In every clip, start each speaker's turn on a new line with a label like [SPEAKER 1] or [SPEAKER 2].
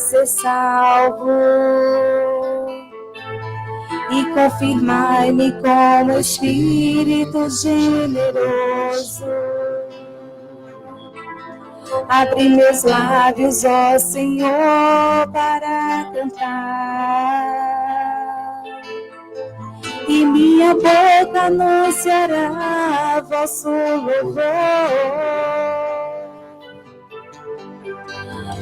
[SPEAKER 1] ser salvo e confirmai-me como Espírito generoso. Abre meus lábios, ó Senhor, para cantar, e minha boca anunciará vosso louvor.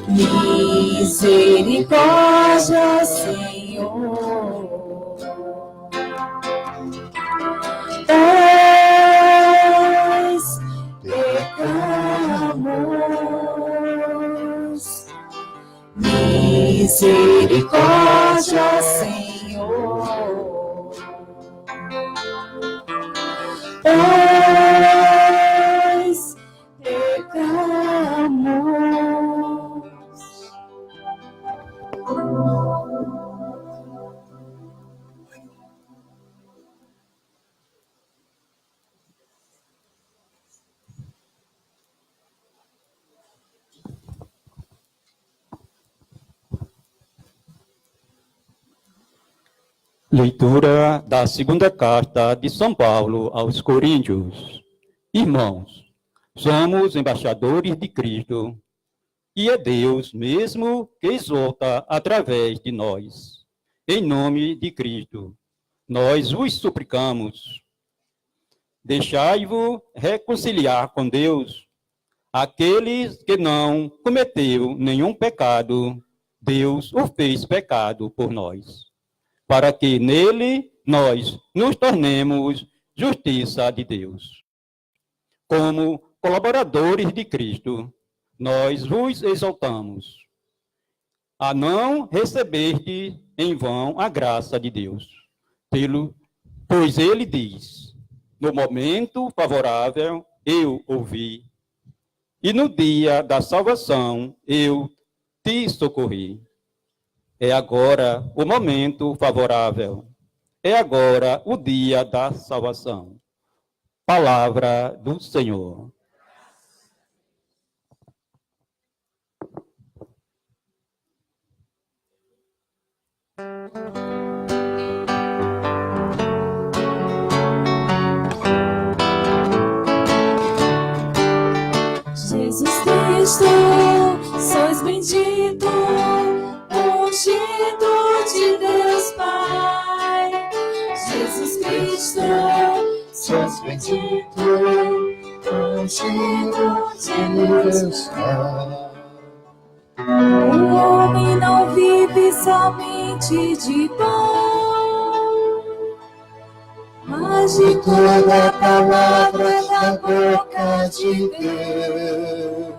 [SPEAKER 1] Misericórdia, Senhor, pois pecamos. Misericórdia, Senhor, pois pecamos.
[SPEAKER 2] Leitura da segunda carta de São Paulo aos Coríntios. Irmãos, somos embaixadores de Cristo, e é Deus mesmo que exorta através de nós. Em nome de Cristo, nós vos suplicamos, deixai-vos reconciliar com Deus. Aquele que não cometeu nenhum pecado, Deus o fez pecado por nós, para que nele nós nos tornemos justiça de Deus. Como colaboradores de Cristo, nós vos exaltamos a não receberdes em vão a graça de Deus, pois ele diz, no momento favorável eu ouvi, e no dia da salvação eu te socorri. É agora o momento favorável. É agora o dia da salvação. Palavra do Senhor.
[SPEAKER 1] Jesus Cristo, sois bendito, ungido de Deus Pai. Jesus Cristo, sois bendito, ungido de Deus Pai. O homem não vive somente de pão, mas de toda a palavra da boca de Deus.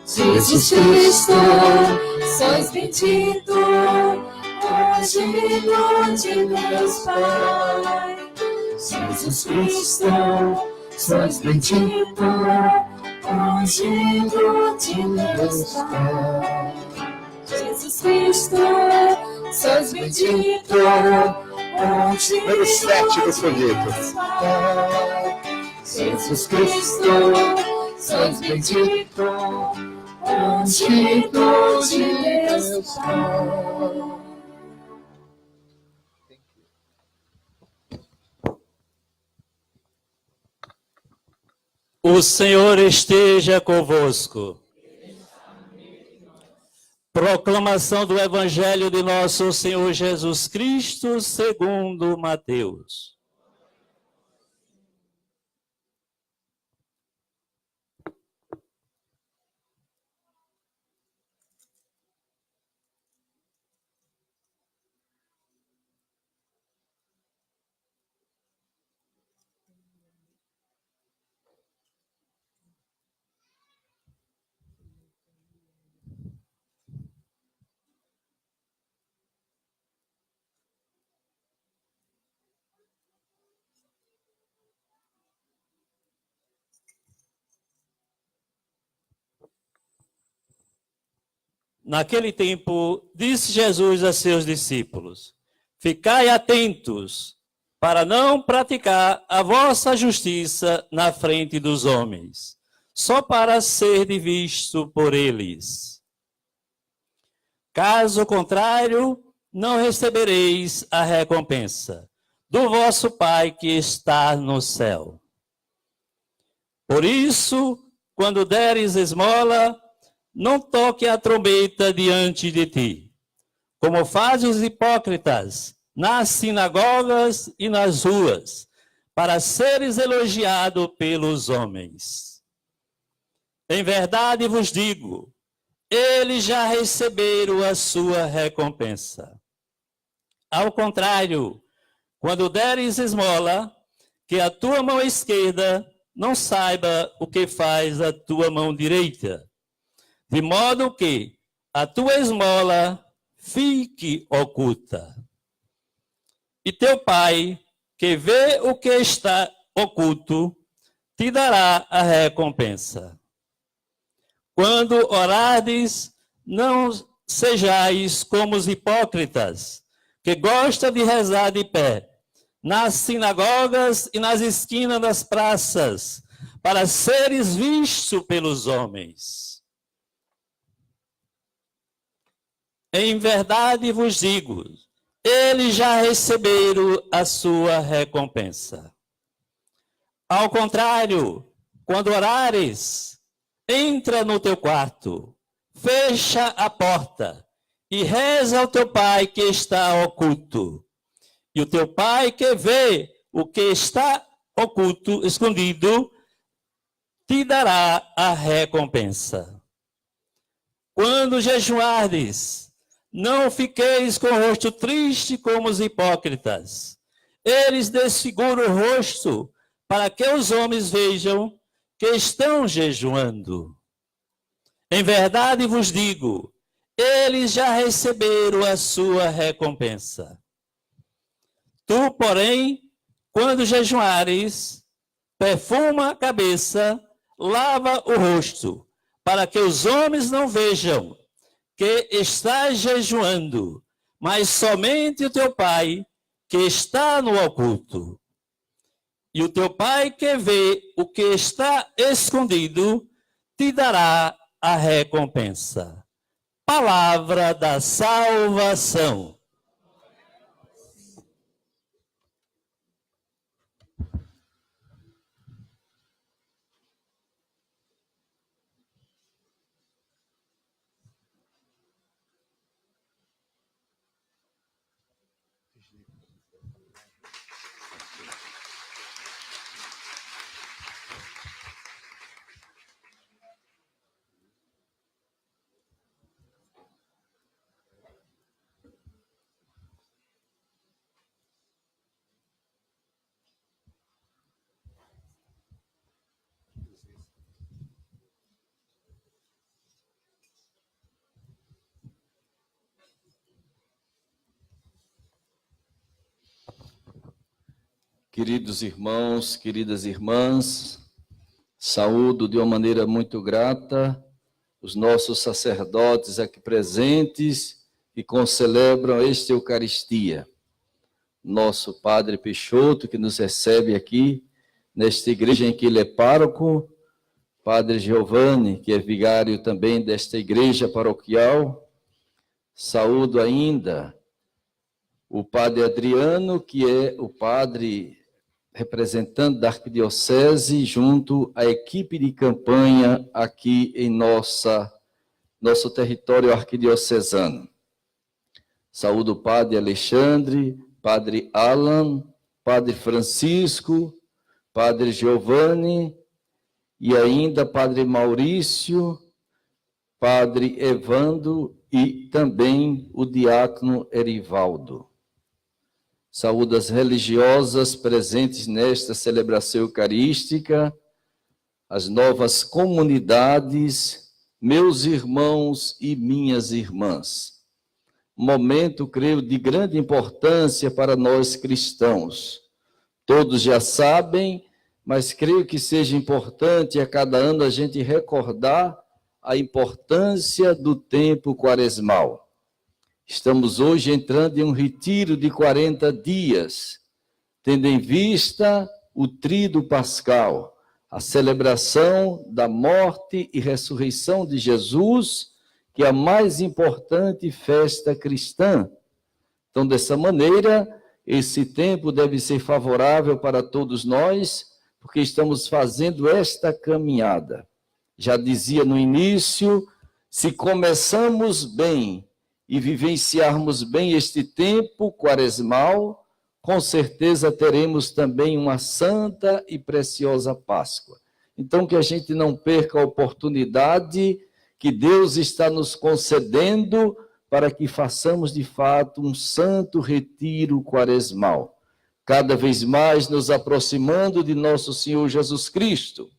[SPEAKER 1] Jesus Cristo, sois bendito, ungido de Deus Pai. Jesus Cristo, sois bendito, ungido de Deus Pai. Jesus Cristo, sois bendito,
[SPEAKER 3] Número 7 do folheto.
[SPEAKER 1] Jesus Cristo, sois bendito, ungido de Deus Pai.
[SPEAKER 4] O Senhor esteja convosco. Proclamação do Evangelho de nosso Senhor Jesus Cristo, segundo Mateus. Naquele tempo, disse Jesus a seus discípulos: ficai atentos, para não praticar a vossa justiça na frente dos homens, só para ser visto por eles. Caso contrário, não recebereis a recompensa do vosso Pai que está no céu. Por isso, quando deres esmola, não toque a trombeta diante de ti, como fazem os hipócritas nas sinagogas e nas ruas, para seres elogiado pelos homens. Em verdade vos digo, eles já receberam a sua recompensa. Ao contrário, quando deres esmola, que a tua mão esquerda não saiba o que faz a tua mão direita, de modo que a tua esmola fique oculta. E teu Pai, que vê o que está oculto, te dará a recompensa. Quando orardes, não sejais como os hipócritas, que gostam de rezar de pé, nas sinagogas e nas esquinas das praças, para seres vistos pelos homens. Em verdade vos digo, eles já receberam a sua recompensa. Ao contrário, quando orares, entra no teu quarto, fecha a porta e reza ao teu Pai que está oculto. E o teu Pai que vê o que está oculto, escondido, te dará a recompensa. Quando jejuardes, não fiqueis com o rosto triste como os hipócritas. Eles desfiguram o rosto para que os homens vejam que estão jejuando. Em verdade vos digo, eles já receberam a sua recompensa. Tu, porém, quando jejuares, perfuma a cabeça, lava o rosto, para que os homens não vejam que estás jejuando, mas somente o teu Pai que está no oculto. E o teu Pai que vê o que está escondido, te dará a recompensa. Palavra da salvação.
[SPEAKER 5] Queridos irmãos, queridas irmãs, saúdo de uma maneira muito grata os nossos sacerdotes aqui presentes que concelebram esta Eucaristia. Nosso Padre Peixoto, que nos recebe aqui nesta igreja em que ele é pároco, Padre Giovanni, que é vigário também desta igreja paroquial. Saúdo ainda o Padre Adriano, que é o padre representante da Arquidiocese, junto à equipe de campanha aqui em nosso território arquidiocesano. Saúdo o Padre Alexandre, Padre Alan, Padre Francisco, Padre Giovanni e ainda Padre Maurício, Padre Evandro e também o diácono Erivaldo. Saúdo as religiosas presentes nesta celebração eucarística, as novas comunidades, meus irmãos e minhas irmãs. Momento, creio, de grande importância para nós cristãos. Todos já sabem, mas creio que seja importante a cada ano a gente recordar a importância do tempo quaresmal. Estamos hoje entrando em um retiro de 40 dias, tendo em vista o tríduo pascal, a celebração da morte e ressurreição de Jesus, que é a mais importante festa cristã. Então, dessa maneira, esse tempo deve ser favorável para todos nós, porque estamos fazendo esta caminhada. Já dizia no início, se começamos bem e vivenciarmos bem este tempo quaresmal, com certeza teremos também uma santa e preciosa Páscoa. Então, que a gente não perca a oportunidade que Deus está nos concedendo para que façamos, de fato, um santo retiro quaresmal, cada vez mais nos aproximando de nosso Senhor Jesus Cristo.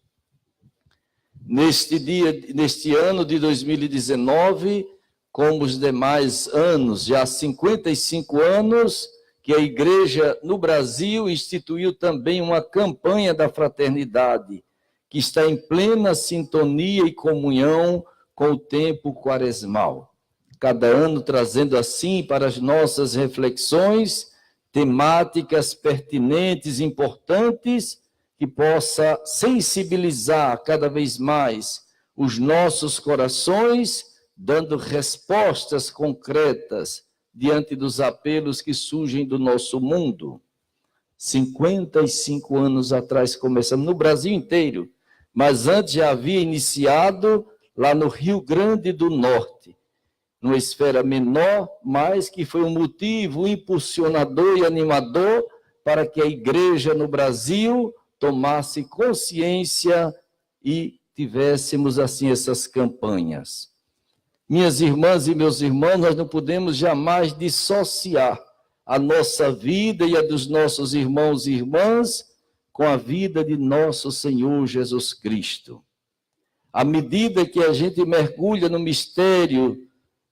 [SPEAKER 5] Neste ano de 2019, como os demais anos, já há 55 anos, que a Igreja no Brasil instituiu também uma campanha da fraternidade, que está em plena sintonia e comunhão com o tempo quaresmal. Cada ano trazendo assim para as nossas reflexões temáticas pertinentes, importantes, que possa sensibilizar cada vez mais os nossos corações, dando respostas concretas diante dos apelos que surgem do nosso mundo. 55 anos atrás começamos no Brasil inteiro, mas antes já havia iniciado lá no Rio Grande do Norte, numa esfera menor, mas que foi um motivo impulsionador e animador para que a igreja no Brasil tomasse consciência e tivéssemos assim essas campanhas. Minhas irmãs e meus irmãos, nós não podemos jamais dissociar a nossa vida e a dos nossos irmãos e irmãs com a vida de nosso Senhor Jesus Cristo. À medida que a gente mergulha no mistério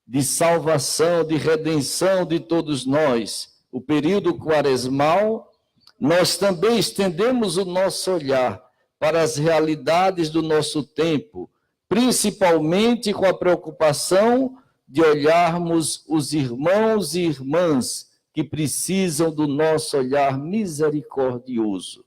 [SPEAKER 5] de salvação, de redenção de todos nós, o período quaresmal, nós também estendemos o nosso olhar para as realidades do nosso tempo, principalmente com a preocupação de olharmos os irmãos e irmãs que precisam do nosso olhar misericordioso.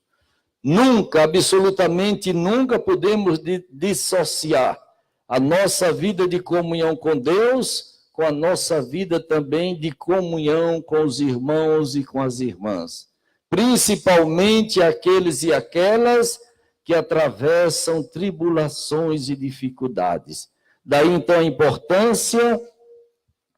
[SPEAKER 5] Nunca, absolutamente nunca podemos dissociar a nossa vida de comunhão com Deus com a nossa vida também de comunhão com os irmãos e com as irmãs. Principalmente aqueles e aquelas que atravessam tribulações e dificuldades. Daí, então, a importância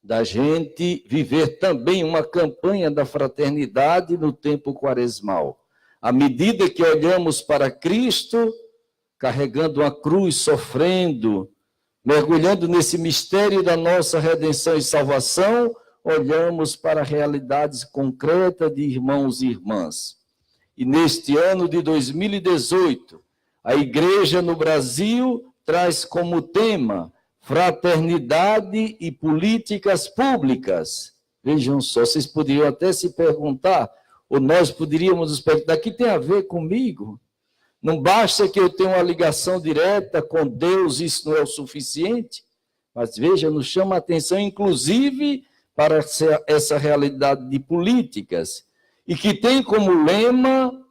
[SPEAKER 5] da gente viver também uma campanha da fraternidade no tempo quaresmal. À medida que olhamos para Cristo, carregando uma cruz, sofrendo, mergulhando nesse mistério da nossa redenção e salvação, olhamos para realidades concretas de irmãos e irmãs. E neste ano de 2018, a Igreja no Brasil traz como tema fraternidade e políticas públicas. Vejam só, vocês poderiam até se perguntar, ou nós poderíamos nos perguntar, o que tem a ver comigo? Não basta que eu tenha uma ligação direta com Deus, isso não é o suficiente? Mas veja, nos chama a atenção, inclusive, para essa realidade de políticas, e que tem como lema,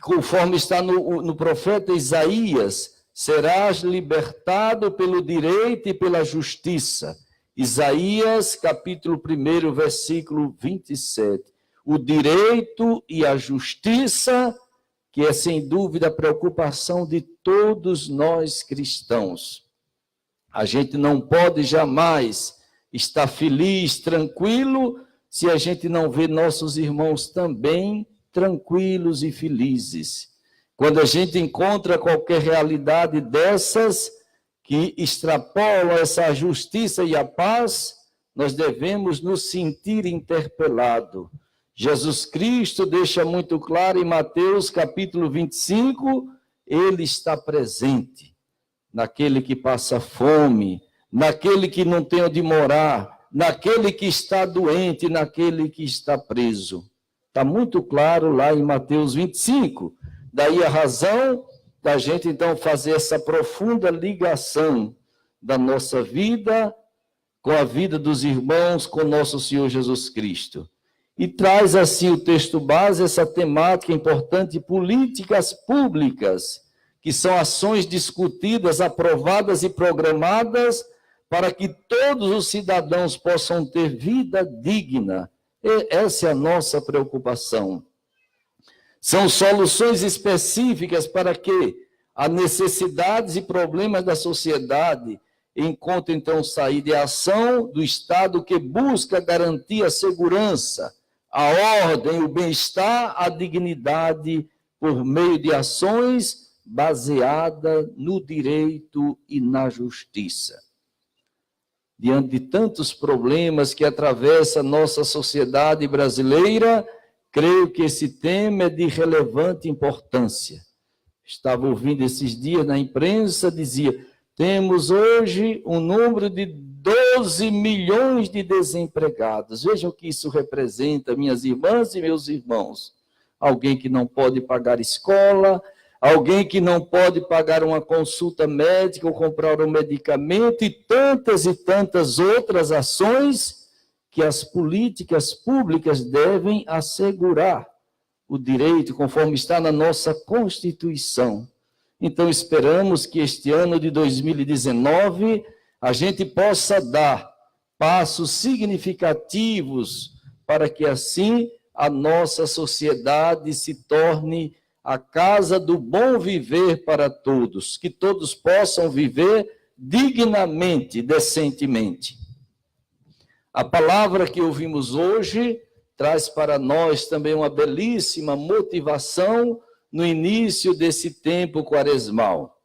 [SPEAKER 5] conforme está no profeta Isaías, serás libertado pelo direito e pela justiça. Isaías, capítulo 1, versículo 27. O direito e a justiça, que é sem dúvida a preocupação de todos nós cristãos. A gente não pode jamais estar feliz, tranquilo, se a gente não vê nossos irmãos também tranquilos e felizes. Quando a gente encontra qualquer realidade dessas que extrapolam essa justiça e a paz, nós devemos nos sentir interpelados. Jesus Cristo deixa muito claro em Mateus capítulo 25, ele está presente naquele que passa fome, naquele que não tem onde morar, naquele que está doente, naquele que está preso. Está muito claro lá em Mateus 25. Daí a razão da gente, então, fazer essa profunda ligação da nossa vida com a vida dos irmãos, com nosso Senhor Jesus Cristo. E traz, assim, o texto base, essa temática importante, políticas públicas, que são ações discutidas, aprovadas e programadas para que todos os cidadãos possam ter vida digna. E essa é a nossa preocupação. São soluções específicas para que as necessidades e problemas da sociedade encontrem, então, saída e ação do Estado que busca garantir a segurança, a ordem, o bem-estar, a dignidade, por meio de ações baseadas no direito e na justiça. Diante de tantos problemas que atravessa a nossa sociedade brasileira, creio que esse tema é de relevante importância. Estava ouvindo esses dias na imprensa, dizia, temos hoje um número de 12 milhões de desempregados. Vejam o que isso representa, minhas irmãs e meus irmãos. Alguém que não pode pagar escola, alguém que não pode pagar uma consulta médica ou comprar um medicamento e tantas outras ações que as políticas públicas devem assegurar o direito, conforme está na nossa Constituição. Então, esperamos que este ano de 2019 a gente possa dar passos significativos para que assim a nossa sociedade se torne a casa do bom viver para todos, que todos possam viver dignamente, decentemente. A palavra que ouvimos hoje traz para nós também uma belíssima motivação no início desse tempo quaresmal.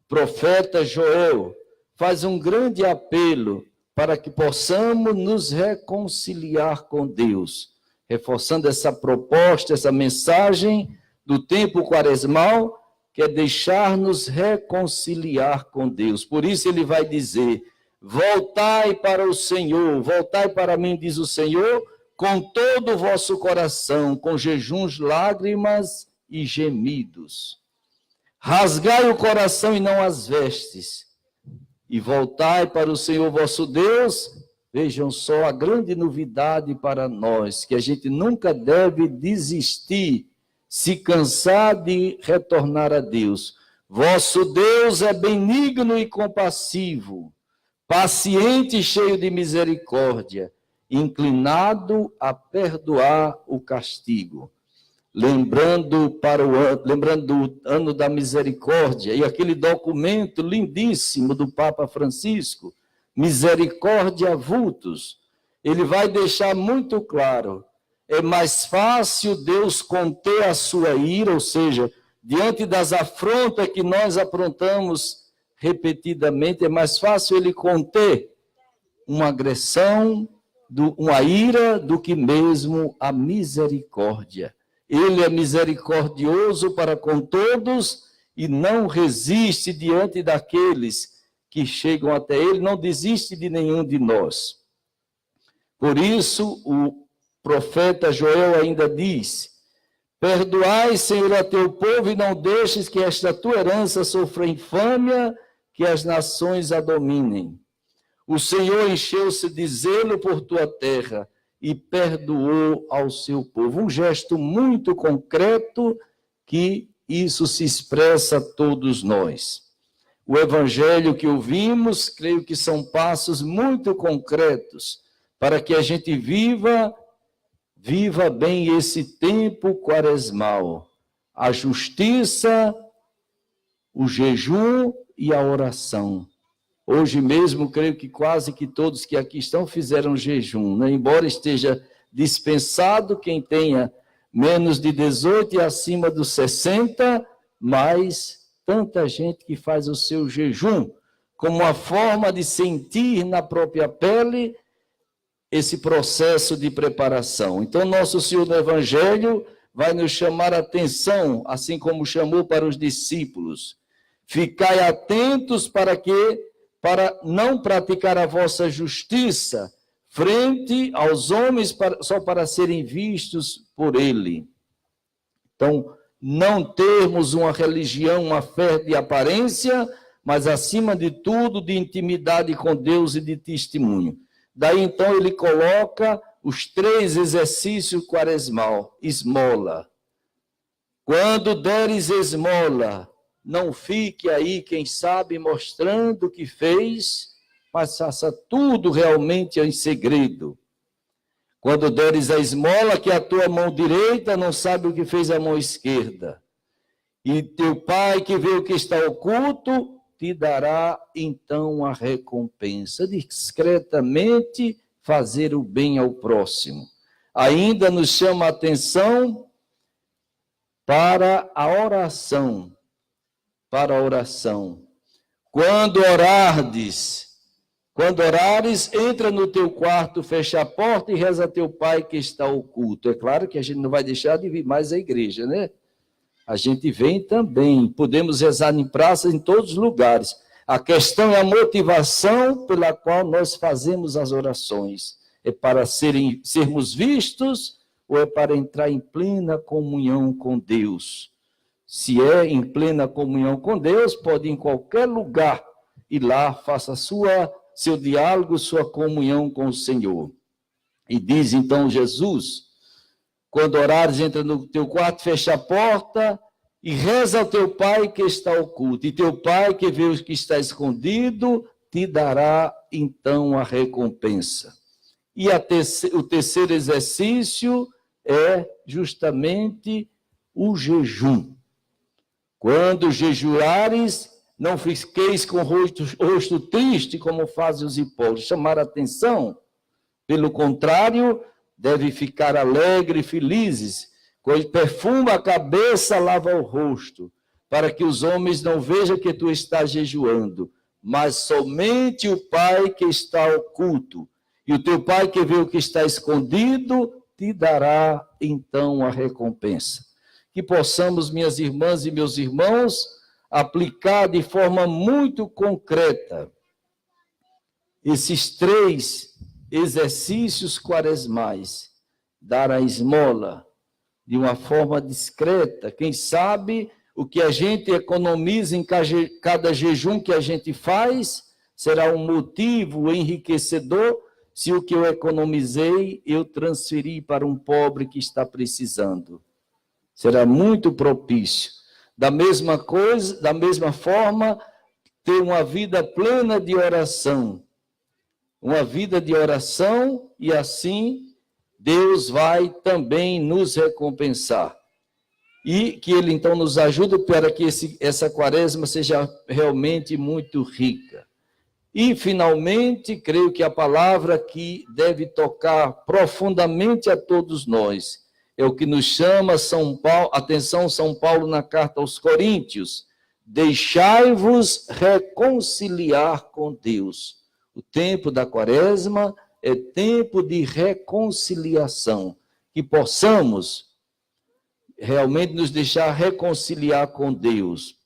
[SPEAKER 5] O profeta Joel faz um grande apelo para que possamos nos reconciliar com Deus, reforçando essa proposta, essa mensagem do tempo quaresmal, que é deixar-nos reconciliar com Deus. Por isso ele vai dizer, voltai para o Senhor, voltai para mim, diz o Senhor, com todo o vosso coração, com jejuns, lágrimas e gemidos. Rasgai o coração e não as vestes, e voltai para o Senhor vosso Deus. Vejam só a grande novidade para nós, que a gente nunca deve desistir, se cansar de retornar a Deus. Vosso Deus é benigno e compassivo, paciente e cheio de misericórdia, inclinado a perdoar o castigo. Lembrando do ano da misericórdia, e aquele documento lindíssimo do Papa Francisco, Misericórdia Vultus, ele vai deixar muito claro, é mais fácil Deus conter a sua ira, ou seja, diante das afrontas que nós aprontamos repetidamente, é mais fácil ele conter uma agressão, uma ira, do que mesmo a misericórdia. Ele é misericordioso para com todos e não resiste diante daqueles que chegam até ele, não desiste de nenhum de nós. Por isso, o profeta Joel ainda diz, perdoai, Senhor, a teu povo e não deixes que esta tua herança sofra infâmia, que as nações a dominem. O Senhor encheu-se de zelo por tua terra e perdoou ao seu povo. Um gesto muito concreto que isso se expressa a todos nós. O evangelho que ouvimos, creio que são passos muito concretos para que a gente viva bem esse tempo quaresmal. A justiça, o jejum e a oração. Hoje mesmo, creio que quase que todos que aqui estão fizeram jejum, né? Embora esteja dispensado quem tenha menos de 18 e acima dos 60, mas tanta gente que faz o seu jejum como uma forma de sentir na própria pele esse processo de preparação. Então, nosso Senhor no Evangelho vai nos chamar a atenção, assim como chamou para os discípulos. Ficai atentos para não praticar a vossa justiça frente aos homens só para serem vistos por ele. Então, não termos uma religião, uma fé de aparência, mas acima de tudo de intimidade com Deus e de testemunho. Daí então ele coloca os 3 exercícios quaresmal. Esmola. Quando deres esmola, não fique aí, quem sabe, mostrando o que fez mas faça tudo realmente em segredo. Quando deres a esmola, que a tua mão direita não sabe o que fez a mão esquerda. E teu Pai, que vê o que está oculto, te dará então a recompensa. Discretamente fazer o bem ao próximo. Ainda nos chama a atenção para a oração. Para a oração. Quando orares, entra no teu quarto, fecha a porta e reza a teu Pai que está oculto. É claro que a gente não vai deixar de vir mais à igreja, né? A gente vem também, podemos rezar em praças, em todos os lugares. A questão é a motivação pela qual nós fazemos as orações. É para sermos vistos ou é para entrar em plena comunhão com Deus? Se é em plena comunhão com Deus, pode ir em qualquer lugar e lá faça seu diálogo, sua comunhão com o Senhor. E diz então Jesus, quando orares, entra no teu quarto, fecha a porta e reza ao teu Pai que está oculto. E teu Pai que vê o que está escondido, te dará então a recompensa. E o terceiro exercício é justamente o jejum. Quando jejuares, não fiqueis com o rosto triste, como fazem os hipócritas. Chamar a atenção. Pelo contrário, deve ficar alegre e felizes. Quando perfuma a cabeça, lava o rosto, para que os homens não vejam que tu estás jejuando, mas somente o Pai que está oculto. E o teu Pai que vê o que está escondido, te dará então a recompensa. Que possamos, minhas irmãs e meus irmãos, aplicar de forma muito concreta esses 3 exercícios quaresmais. Dar a esmola de uma forma discreta. Quem sabe o que a gente economiza em cada jejum que a gente faz será um motivo enriquecedor se o que eu economizei eu transferi para um pobre que está precisando. Será muito propício. Da mesma forma, ter uma vida plena de oração. Uma vida de oração e assim Deus vai também nos recompensar. E que Ele então nos ajude para que essa quaresma seja realmente muito rica. E, finalmente, creio que a palavra que deve tocar profundamente a todos nós é o que nos chama atenção São Paulo na carta aos Coríntios. Deixai-vos reconciliar com Deus. O tempo da quaresma é tempo de reconciliação. Que possamos realmente nos deixar reconciliar com Deus.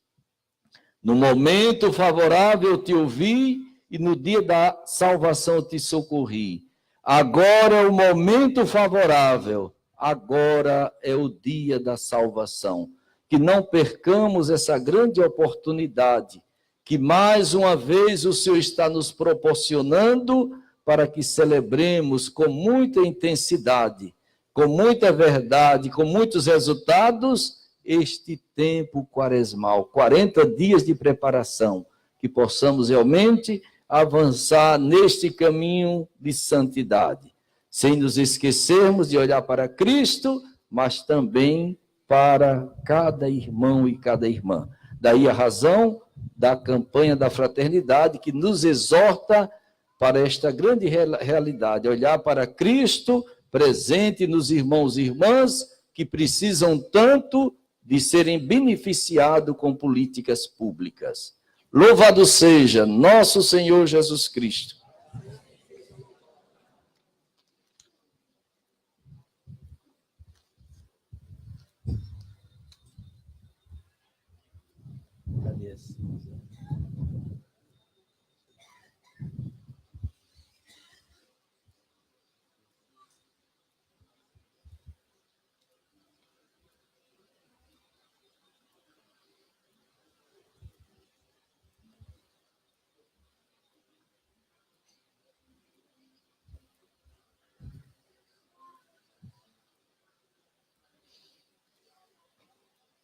[SPEAKER 5] No momento favorável eu te ouvi e no dia da salvação eu te socorri. Agora é o momento favorável. Agora é o dia da salvação. Que não percamos essa grande oportunidade que mais uma vez o Senhor está nos proporcionando para que celebremos com muita intensidade, com muita verdade, com muitos resultados, este tempo quaresmal, 40 dias de preparação, que possamos realmente avançar neste caminho de santidade, sem nos esquecermos de olhar para Cristo, mas também para cada irmão e cada irmã. Daí a razão da campanha da fraternidade, que nos exorta para esta grande realidade, olhar para Cristo presente nos irmãos e irmãs que precisam tanto de serem beneficiados com políticas públicas. Louvado seja nosso Senhor Jesus Cristo.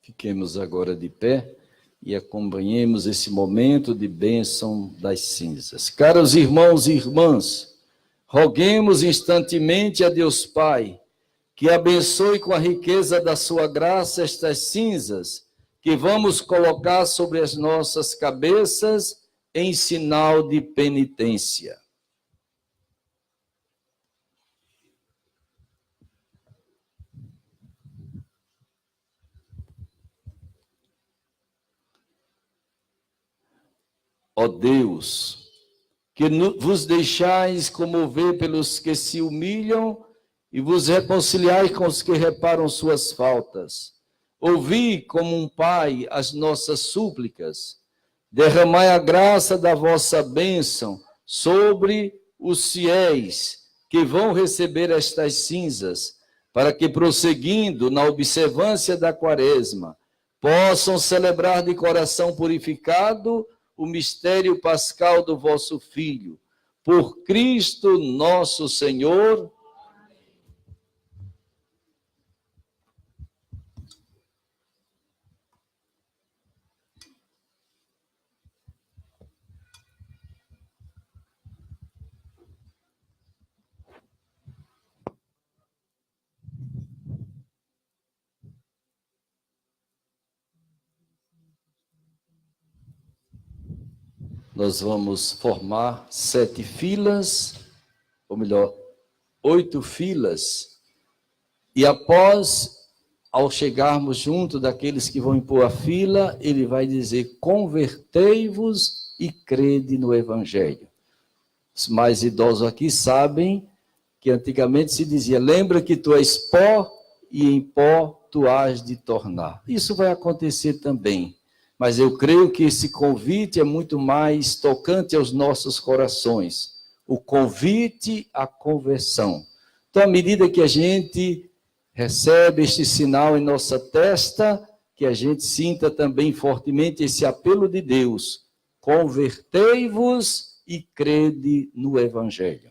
[SPEAKER 5] Fiquemos agora de pé e acompanhemos esse momento de bênção das cinzas. Caros irmãos e irmãs, roguemos instantemente a Deus Pai que abençoe com a riqueza da sua graça estas cinzas que vamos colocar sobre as nossas cabeças em sinal de penitência. Ó Deus, que vos deixais comover pelos que se humilham e vos reconciliais com os que reparam suas faltas. Ouvi como um pai as nossas súplicas. Derramai a graça da vossa bênção sobre os fiéis que vão receber estas cinzas, para que, prosseguindo na observância da quaresma, possam celebrar de coração purificado o mistério pascal do vosso Filho. Por Cristo nosso Senhor. Nós vamos formar 7 filas, ou melhor, 8 filas, e ao chegarmos junto daqueles que vão impor a fila, ele vai dizer: convertei-vos e crede no Evangelho. Os mais idosos aqui sabem que antigamente se dizia: lembra que tu és pó e em pó tu hás de tornar. Isso vai acontecer também. Mas eu creio que esse convite é muito mais tocante aos nossos corações. O convite à conversão. Então, à medida que a gente recebe este sinal em nossa testa, que a gente sinta também fortemente esse apelo de Deus: convertei-vos e crede no Evangelho.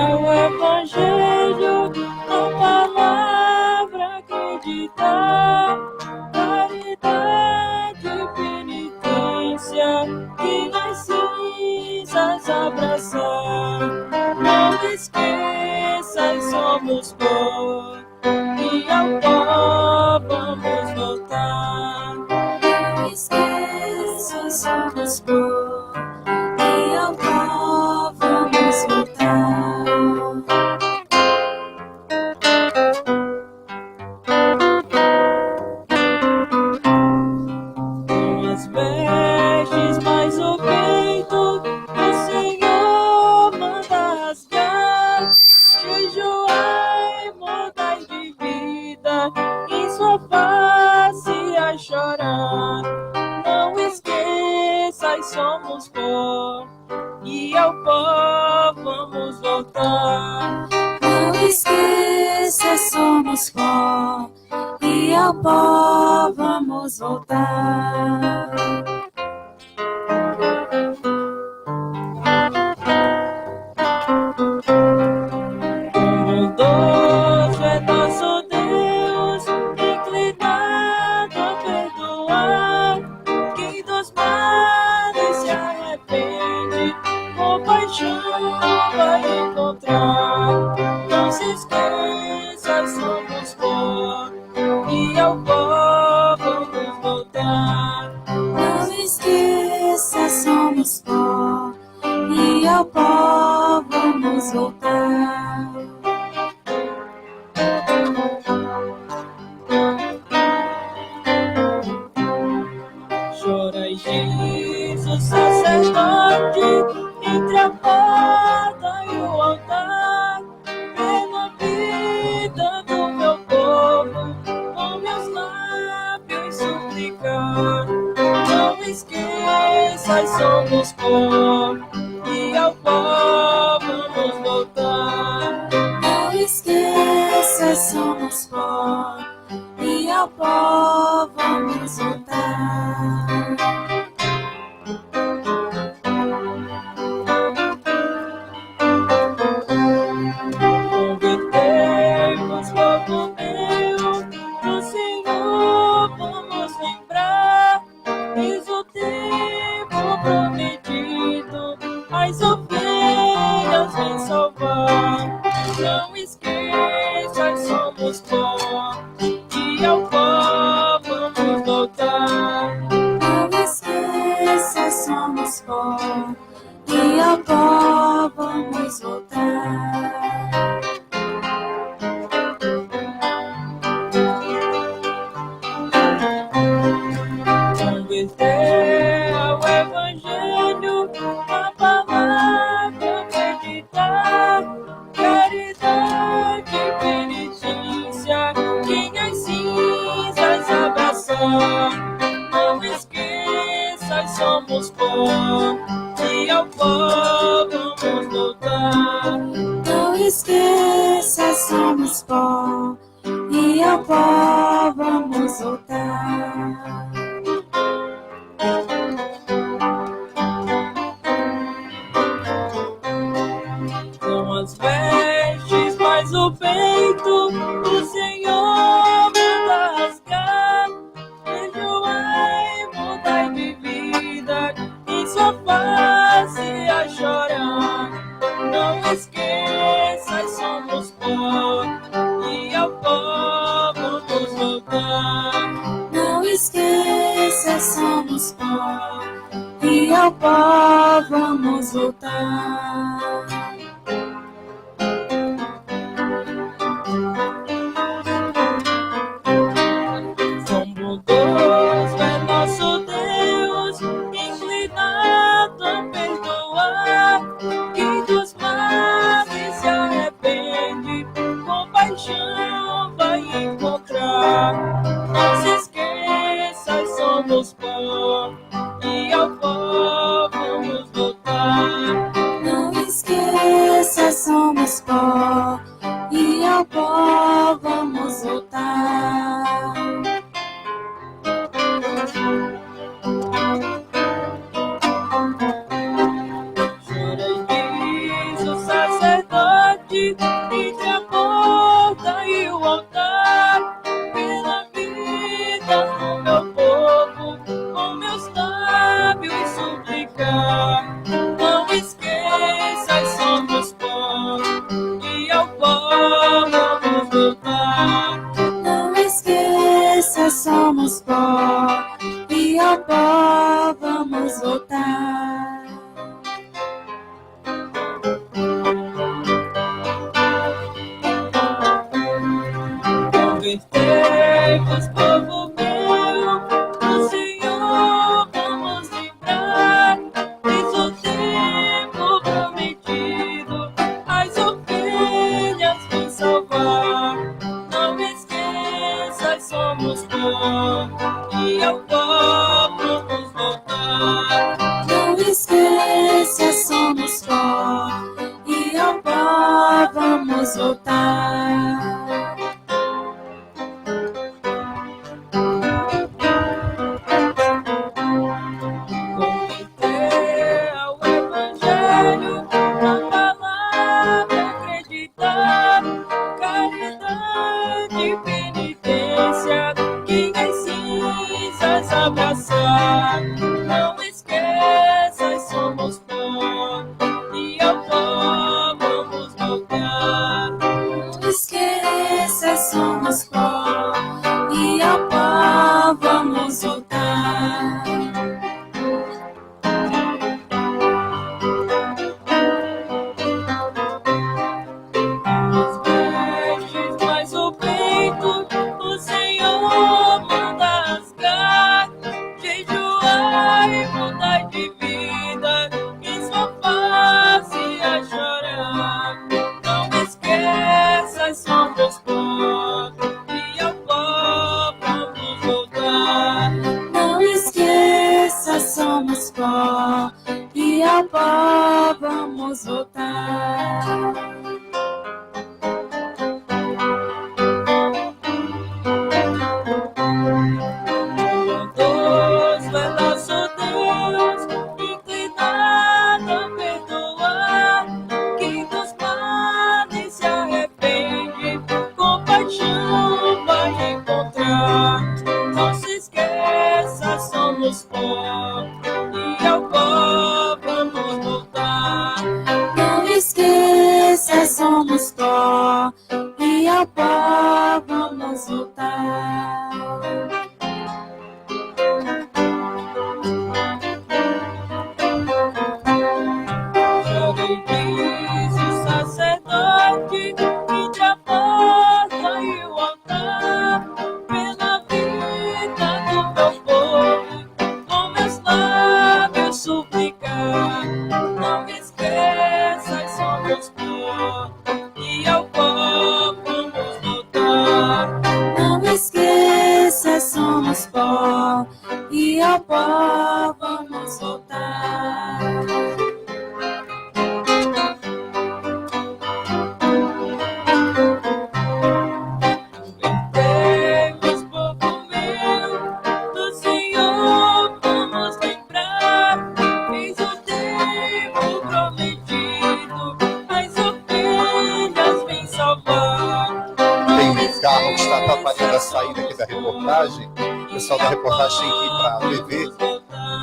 [SPEAKER 6] Ao Evangelho, a palavra que dá caridade e penitência, que nas cinzas abraçar. Não esqueças, somos pó, e ao pó vamos voltar. Não esqueças, somos pó, e ao pó vamos voltar. Com as vestes mais o peito, o Senhor manda rasgar. Jejuai, mudai de vida, em sua face a chorar. Não esqueças, somos pó, e ao pó vamos voltar. Não esqueça, somos pó, e ao pó vamos voltar. Bondoso é nosso Deus, inclinado a perdoar. Quem dos males se arrepende, compaixão vai encontrar. Não se esqueça, somos pó, e ao pó vamos voltar. Não esqueça, somos pó, e ao pó vamos voltar. Chorai, Jesus, sacerdote, entre a porta e o altar, pela vida do meu povo, com meus lábios suplicar. Não esqueça,
[SPEAKER 1] esqueça, somos pó, e ao pó vamos voltar.
[SPEAKER 6] Convertemos, povo meu, do Senhor vamos lembrar. Eis o tempo prometido, as ovelhas vêm salvar. Não esqueça, somos pó, e ao pó vamos voltar.
[SPEAKER 1] Não esqueça, somos pó, e ao pó vamos voltar.
[SPEAKER 6] Converter ao Evangelho, a palavra acreditar, caridade e penitência, quem as cinzas abraçar. Não esqueça, somos pó, e ao pó vamos voltar.
[SPEAKER 1] Não esqueça, somos pó, e ao pó vamos voltar.
[SPEAKER 6] Com as vestes, mas o peito, o Senhor manda rasgar. Enjoai, mudai de vida, em sua face a chorar. Não esqueça, somos pó, e ao pó vamos voltar.
[SPEAKER 1] Não esqueça, somos pó, e ao pó vamos voltar.
[SPEAKER 6] São bondoso é nosso Deus, inclinado a perdoar. Quem dos males se arrepende, compaixão vai encontrar. Não se esqueça, somos pó, e ao pó vamos voltar.
[SPEAKER 1] Não esqueça, somos pó, e ao pó vamos voltar.
[SPEAKER 6] Chora e diz o sacerdote, entre a porta e o altar, pela vida do meu povo, com meus lábios suplicar. Não esqueça, somos pó, e ao pó vamos voltar.
[SPEAKER 1] Não esqueça, somos pó, e ao pó vamos voltar.
[SPEAKER 6] Convertemos, povo meu, do Senhor vamos lembrar. Eis o tempo prometido, as ovelhas vêm salvar. Não esqueça, somos pó, e ao pó vamos voltar.
[SPEAKER 1] Não esqueça, somos pó, e ao pó vamos voltar.
[SPEAKER 6] Converter ao Evangelho, a palavra acreditar, caridade e penitência, quem as cinzas abraçar. Não esqueça, somos pó, e ao pó vamos voltar.
[SPEAKER 1] somos pó e ao pó vamos voltar.
[SPEAKER 6] Jovem diz o sacerdote que te aporta e o altar pela vida do meu povo, com meus lábios suplicar. Não esqueças, somos pó e ao pó vamos voltar.
[SPEAKER 1] Não esqueça, somos pó e ao pó vamos voltar.
[SPEAKER 6] Lembremos, povo meu, do Senhor vamos lembrar. Fez o tempo prometido, as ovelhas vem salvar.
[SPEAKER 3] Tem um carro que está atrapalhando a saída aqui da reportagem. O pessoal da reportagem tem que ir para a TV.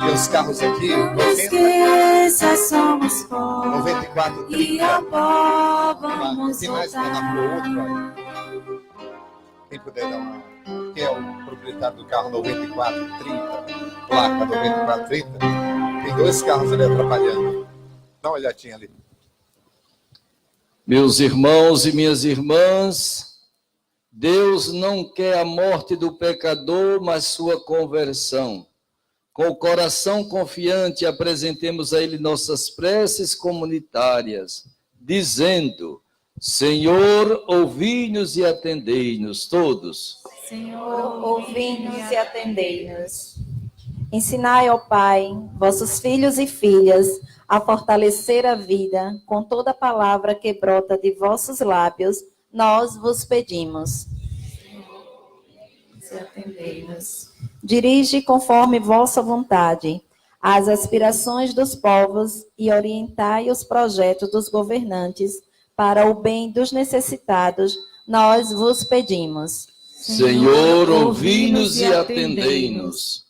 [SPEAKER 3] Tem os carros aqui,
[SPEAKER 1] Não
[SPEAKER 3] 90,
[SPEAKER 1] esqueça, somos pó
[SPEAKER 3] 94,
[SPEAKER 1] e ao
[SPEAKER 3] 30.
[SPEAKER 1] pó vamos
[SPEAKER 3] Tem mais lá na rua, outro
[SPEAKER 1] voltar.
[SPEAKER 3] aí. Quem puder dar uma... Quem é o proprietário do carro 9430, placa 9430? Tem dois carros ali atrapalhando. Dá uma olhadinha ali.
[SPEAKER 5] Meus irmãos e minhas irmãs, Deus não quer a morte do pecador, mas sua conversão. Com o coração confiante, apresentemos a Ele nossas preces comunitárias, dizendo: Senhor, ouvi-nos e atendei-nos todos.
[SPEAKER 7] Senhor, ouvi-nos e atendei-nos. Ensinai, ó Pai, vossos filhos e filhas, a fortalecer a vida com toda palavra que brota de vossos lábios, nós vos pedimos. E atendei-nos. Dirige conforme vossa vontade as aspirações dos povos e orientai os projetos dos governantes para o bem dos necessitados, nós vos pedimos.
[SPEAKER 5] Senhor, ouvi-nos e atendei-nos.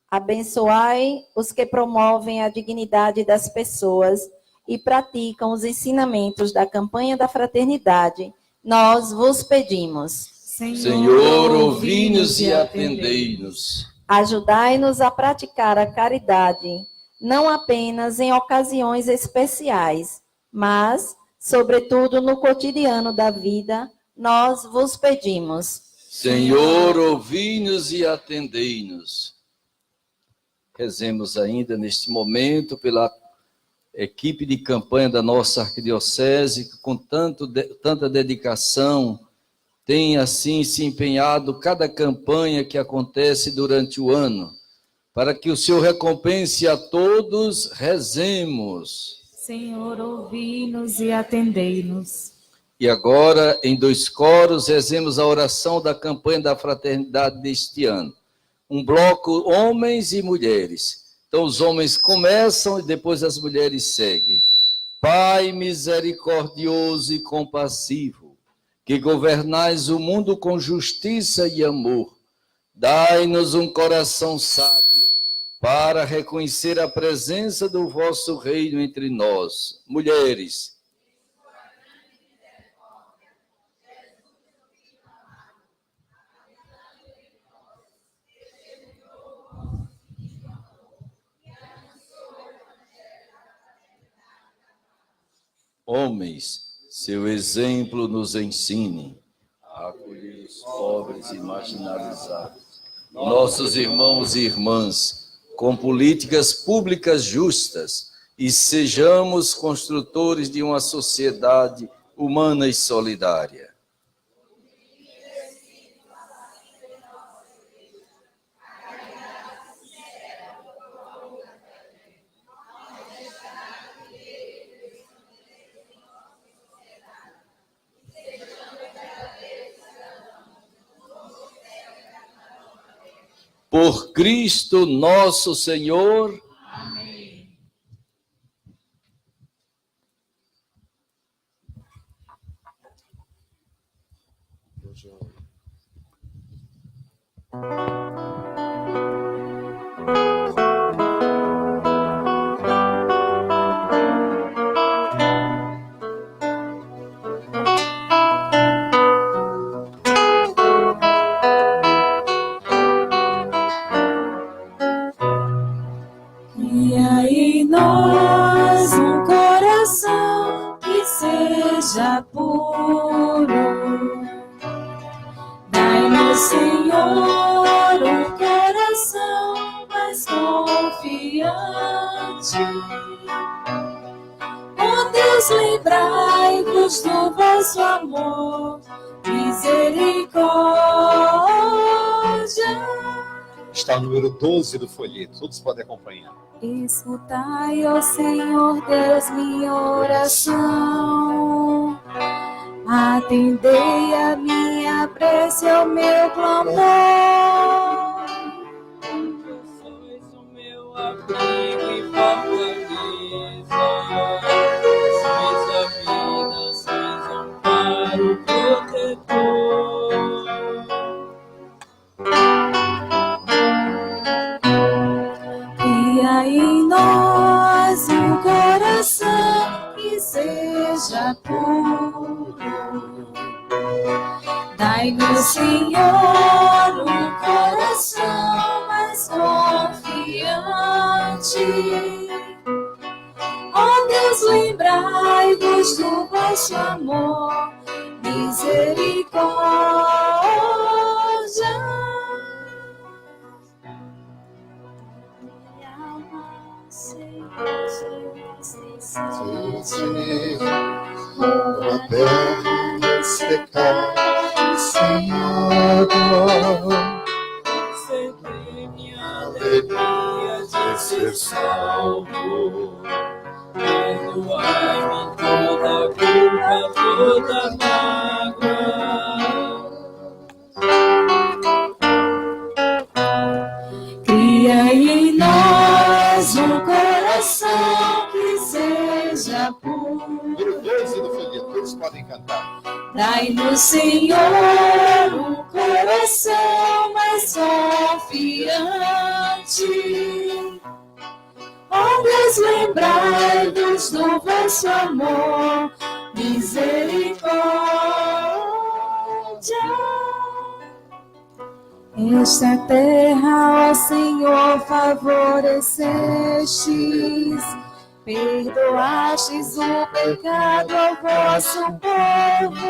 [SPEAKER 7] Abençoai os que promovem a dignidade das pessoas e praticam os ensinamentos da campanha da fraternidade, nós vos pedimos.
[SPEAKER 5] Senhor, ouvi-nos e atendei-nos.
[SPEAKER 7] Ajudai-nos a praticar a caridade, não apenas em ocasiões especiais, mas, sobretudo, no cotidiano da vida, nós vos pedimos.
[SPEAKER 5] Senhor, ouvi-nos e atendei-nos. Rezemos ainda neste momento pela equipe de campanha da nossa arquidiocese, que com tanta dedicação tem assim se empenhado cada campanha que acontece durante o ano. Para que o Senhor recompense a todos, rezemos.
[SPEAKER 1] Senhor, ouvi-nos e atendei-nos.
[SPEAKER 5] E agora, em 2 coros, rezemos a oração da campanha da fraternidade deste ano. Um bloco, homens e mulheres. Então, os homens começam e depois as mulheres seguem. Pai misericordioso e compassivo, que governais o mundo com justiça e amor, dai-nos um coração sábio para reconhecer a presença do vosso reino entre nós. Mulheres, homens, seu exemplo nos ensine a acolher os pobres e marginalizados, nossos irmãos e irmãs, com políticas públicas justas, e sejamos construtores de uma sociedade humana e solidária. Por Cristo nosso Senhor.
[SPEAKER 1] Amém. seja puro. Dai-nos, Senhor, um coração mais confiante. Ó Deus, lembrai-vos do vosso amor, misericórdia.
[SPEAKER 3] Está o número 12 do folheto, todos podem acompanhar.
[SPEAKER 1] Escutai, ó Senhor Deus, minha oração. Atendei a minha prece, ao meu clamor.
[SPEAKER 6] Sois o meu abrigo e fortaleza. Sois a vida, sois amparo protetor.
[SPEAKER 1] Cria em nós um coração que seja puro. Dai-nos, Senhor, um coração mais confiante. Ó Deus, lembrai-vos do vosso amor, misericórdia. Minha alma, Senhor,
[SPEAKER 3] Uma terra secar, sem água,
[SPEAKER 6] Cedei minha alegria de ser salvo. Perdoai-me toda culpa, toda mágoa.
[SPEAKER 1] Cria em nós um coração que seja puro.
[SPEAKER 3] Número 12 do folheto, todos podem cantar.
[SPEAKER 1] Dai-nos, Senhor, um coração mais confiante. Ó Deus, lembrai-vos do vosso amor, misericórdia. Esta terra, ó Senhor, favorecestes, perdoastes o pecado ao vosso povo.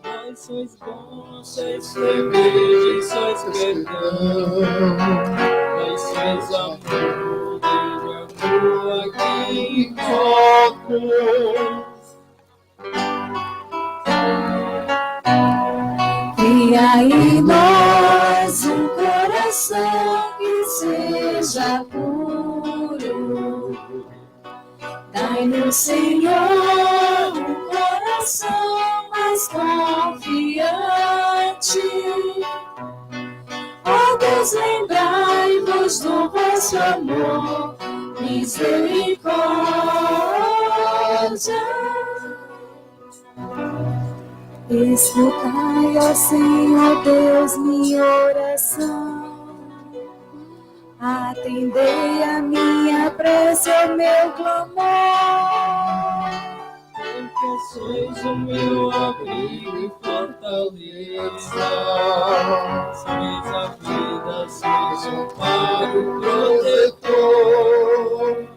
[SPEAKER 6] Vós sois bons, sois remédio, sois perdão. Vós sois amor, Deus, amor aqui invoco.
[SPEAKER 1] Cria em nós um coração que seja puro. Dai-nos, Senhor, um coração mais confiante. Ó Deus, lembrai-vos do vosso amor, misericórdia. Escutai, ó Senhor Deus, minha oração. Atendei a minha prece, ao meu clamor.
[SPEAKER 6] Porque sois o meu abrigo e fortaleza. Sois a vida, sois o amparo protetor.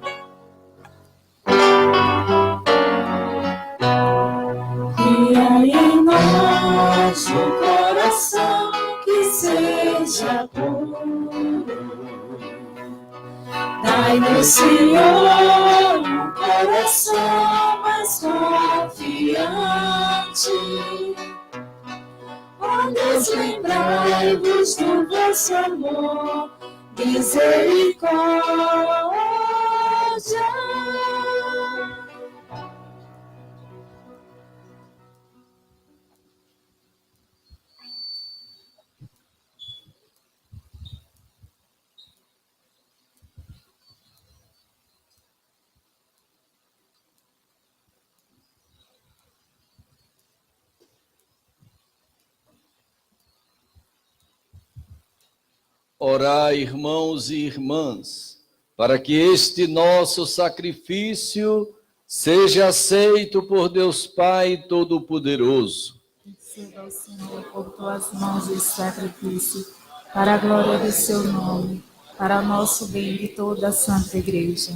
[SPEAKER 1] Cria em nós um coração que seja puro. Dai-nos, Senhor, um coração mais confiante. Ó Deus, lembrai-vos do vosso amor, misericórdia.
[SPEAKER 5] Orai, irmãos e irmãs, para que este nosso sacrifício seja aceito por Deus Pai Todo-Poderoso.
[SPEAKER 1] Receba ao Senhor por tuas mãos esse sacrifício, para a glória do seu nome, para o nosso bem de toda a Santa Igreja.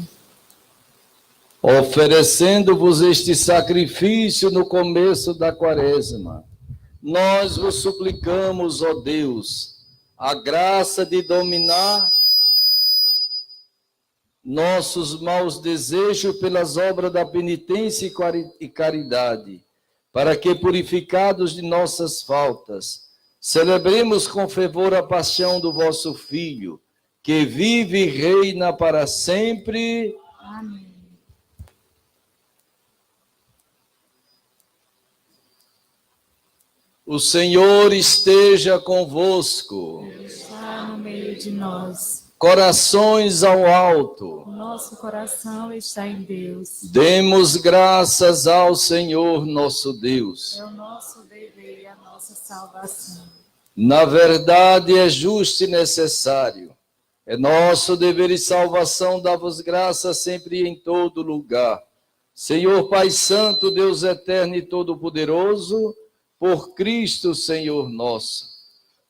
[SPEAKER 5] Oferecendo-vos este sacrifício no começo da quaresma, nós vos suplicamos, ó Deus, a graça de dominar nossos maus desejos pelas obras da penitência e caridade, para que, purificados de nossas faltas, celebremos com fervor a paixão do vosso Filho, que vive e reina para sempre.
[SPEAKER 1] Amém.
[SPEAKER 5] O Senhor esteja convosco.
[SPEAKER 1] Está no meio de nós.
[SPEAKER 5] Corações ao alto.
[SPEAKER 1] O nosso coração está em Deus.
[SPEAKER 5] Demos graças ao Senhor nosso Deus.
[SPEAKER 1] É o nosso dever e a nossa salvação.
[SPEAKER 5] Na verdade, é justo e necessário. É nosso dever e salvação dar-vos graças sempre e em todo lugar. Senhor Pai Santo, Deus eterno e todo-poderoso, por Cristo, Senhor nosso.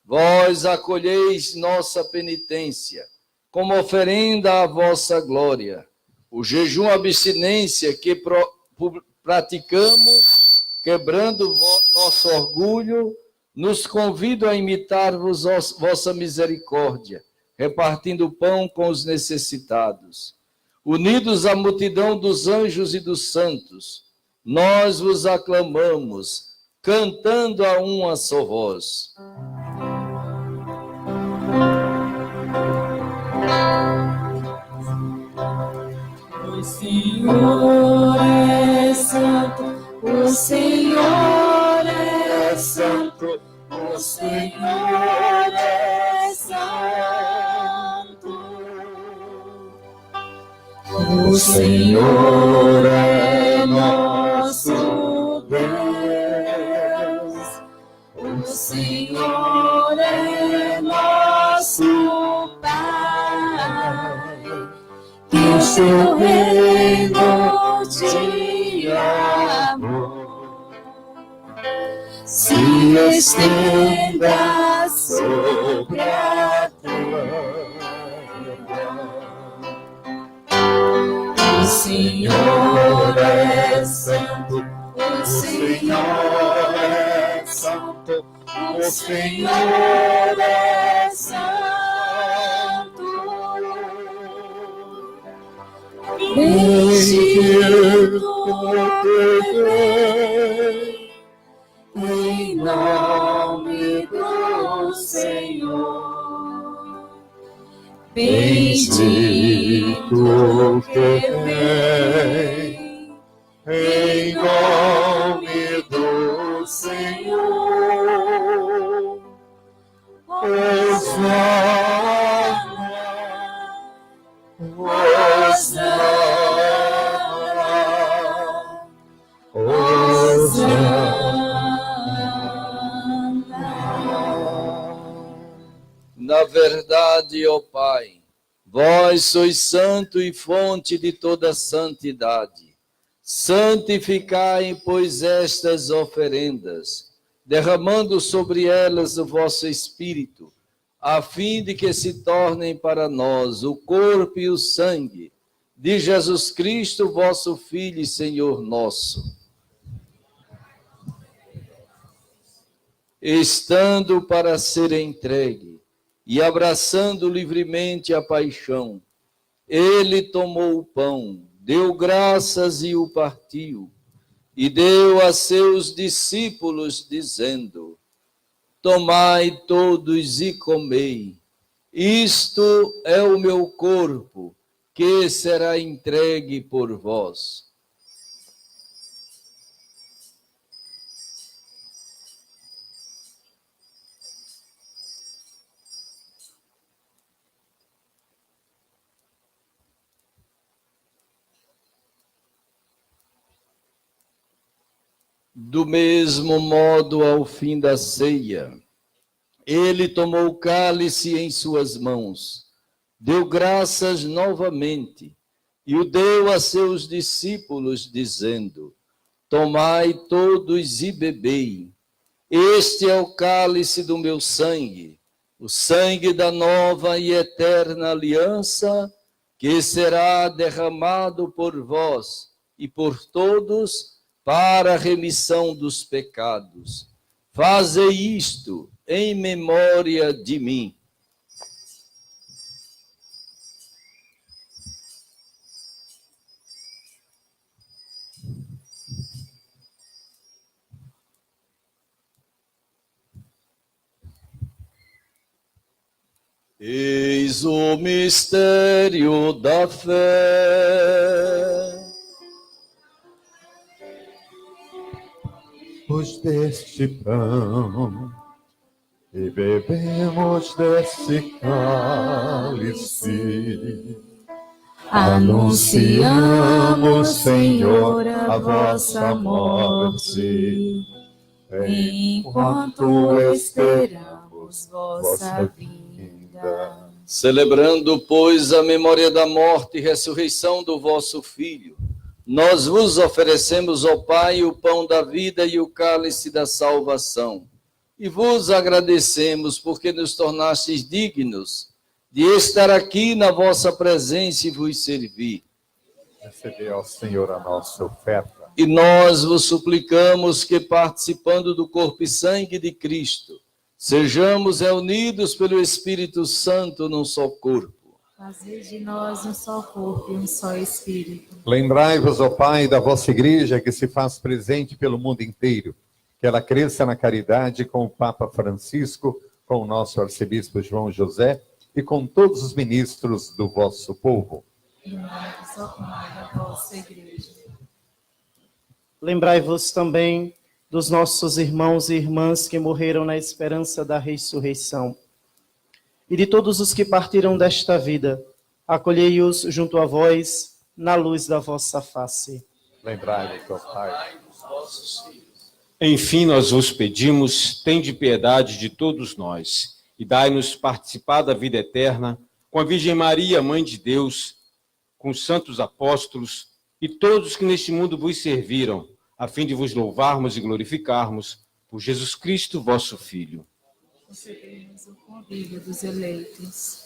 [SPEAKER 5] Vós acolheis nossa penitência, como oferenda à vossa glória. O jejum abstinência que praticamos, quebrando nosso orgulho, nos convida a imitar-vos vossa misericórdia, repartindo o pão com os necessitados. Unidos à multidão dos anjos e dos santos, nós vos aclamamos, cantando a uma só voz.
[SPEAKER 6] O Senhor é santo, o Senhor é santo, o Senhor é santo. O Senhor é nosso Deus, o Senhor é nosso Pai, que o seu reino de amor se estenda sobre a terra. O Senhor é santo, o Senhor é santo, o Senhor é santo. Bendito em nome do Senhor. Bendito que vem em nome do Senhor. Hosana, Hosana, Hosana.
[SPEAKER 5] Na verdade, ó Pai, vós sois santo e fonte de toda santidade. Santificai, pois, estas oferendas, derramando sobre elas o vosso Espírito, a fim de que se tornem para nós o corpo e o sangue de Jesus Cristo, vosso Filho e Senhor nosso. Estando para ser entregue e abraçando livremente a paixão, ele tomou o pão, deu graças e o partiu, e deu a seus discípulos, dizendo: tomai todos e comei, isto é o meu corpo, que será entregue por vós. Do mesmo modo, ao fim da ceia, ele tomou o cálice em suas mãos, deu graças novamente e o deu a seus discípulos, dizendo: tomai todos e bebei, este é o cálice do meu sangue, o sangue da nova e eterna aliança, que será derramado por vós e por todos para a remissão dos pecados. Fazei isto em memória de mim. Eis o mistério da fé.
[SPEAKER 6] Os deste pão e bebemos deste cálice. Anunciamos, Senhor, a vossa morte, enquanto esperamos vossa vinda.
[SPEAKER 5] Celebrando, pois, a memória da morte e ressurreição do vosso Filho, nós vos oferecemos, ó Pai, o pão da vida e o cálice da salvação. E vos agradecemos porque nos tornastes dignos de estar aqui na vossa presença e vos servir.
[SPEAKER 6] Recebei ao Senhor a nossa oferta.
[SPEAKER 5] E nós vos suplicamos que, participando do corpo e sangue de Cristo, sejamos reunidos pelo Espírito Santo num só corpo.
[SPEAKER 1] Fazei de nós um só corpo e um só Espírito.
[SPEAKER 6] Lembrai-vos, ó Pai, da vossa igreja que se faz presente pelo mundo inteiro, que ela cresça na caridade com o Papa Francisco, com o nosso arcebispo João José e com todos os ministros do vosso povo.
[SPEAKER 1] Lembrai-vos, ó Pai, da vossa igreja.
[SPEAKER 8] Lembrai-vos também dos nossos irmãos e irmãs que morreram na esperança da ressurreição. E de todos os que partiram desta vida, acolhei-os junto a vós, na luz da vossa face.
[SPEAKER 6] Lembrai-vos, ó Pai.
[SPEAKER 9] Enfim, nós vos pedimos, tende piedade de todos nós, e dai-nos participar da vida eterna, com a Virgem Maria, Mãe de Deus, com os santos apóstolos, e todos que neste mundo vos serviram, a fim de vos louvarmos e glorificarmos, por Jesus Cristo, vosso Filho.
[SPEAKER 1] Concedei-nos o convívio dos eleitos.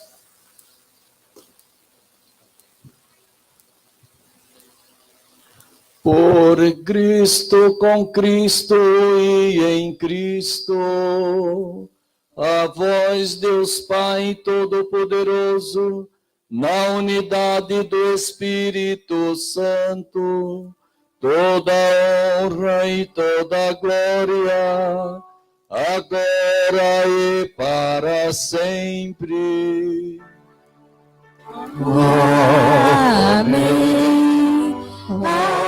[SPEAKER 5] Por Cristo, com Cristo e em Cristo, a vós, Deus Pai Todo-Poderoso, na unidade do Espírito Santo, toda honra e toda glória, agora e para sempre.
[SPEAKER 1] Amém. Amém.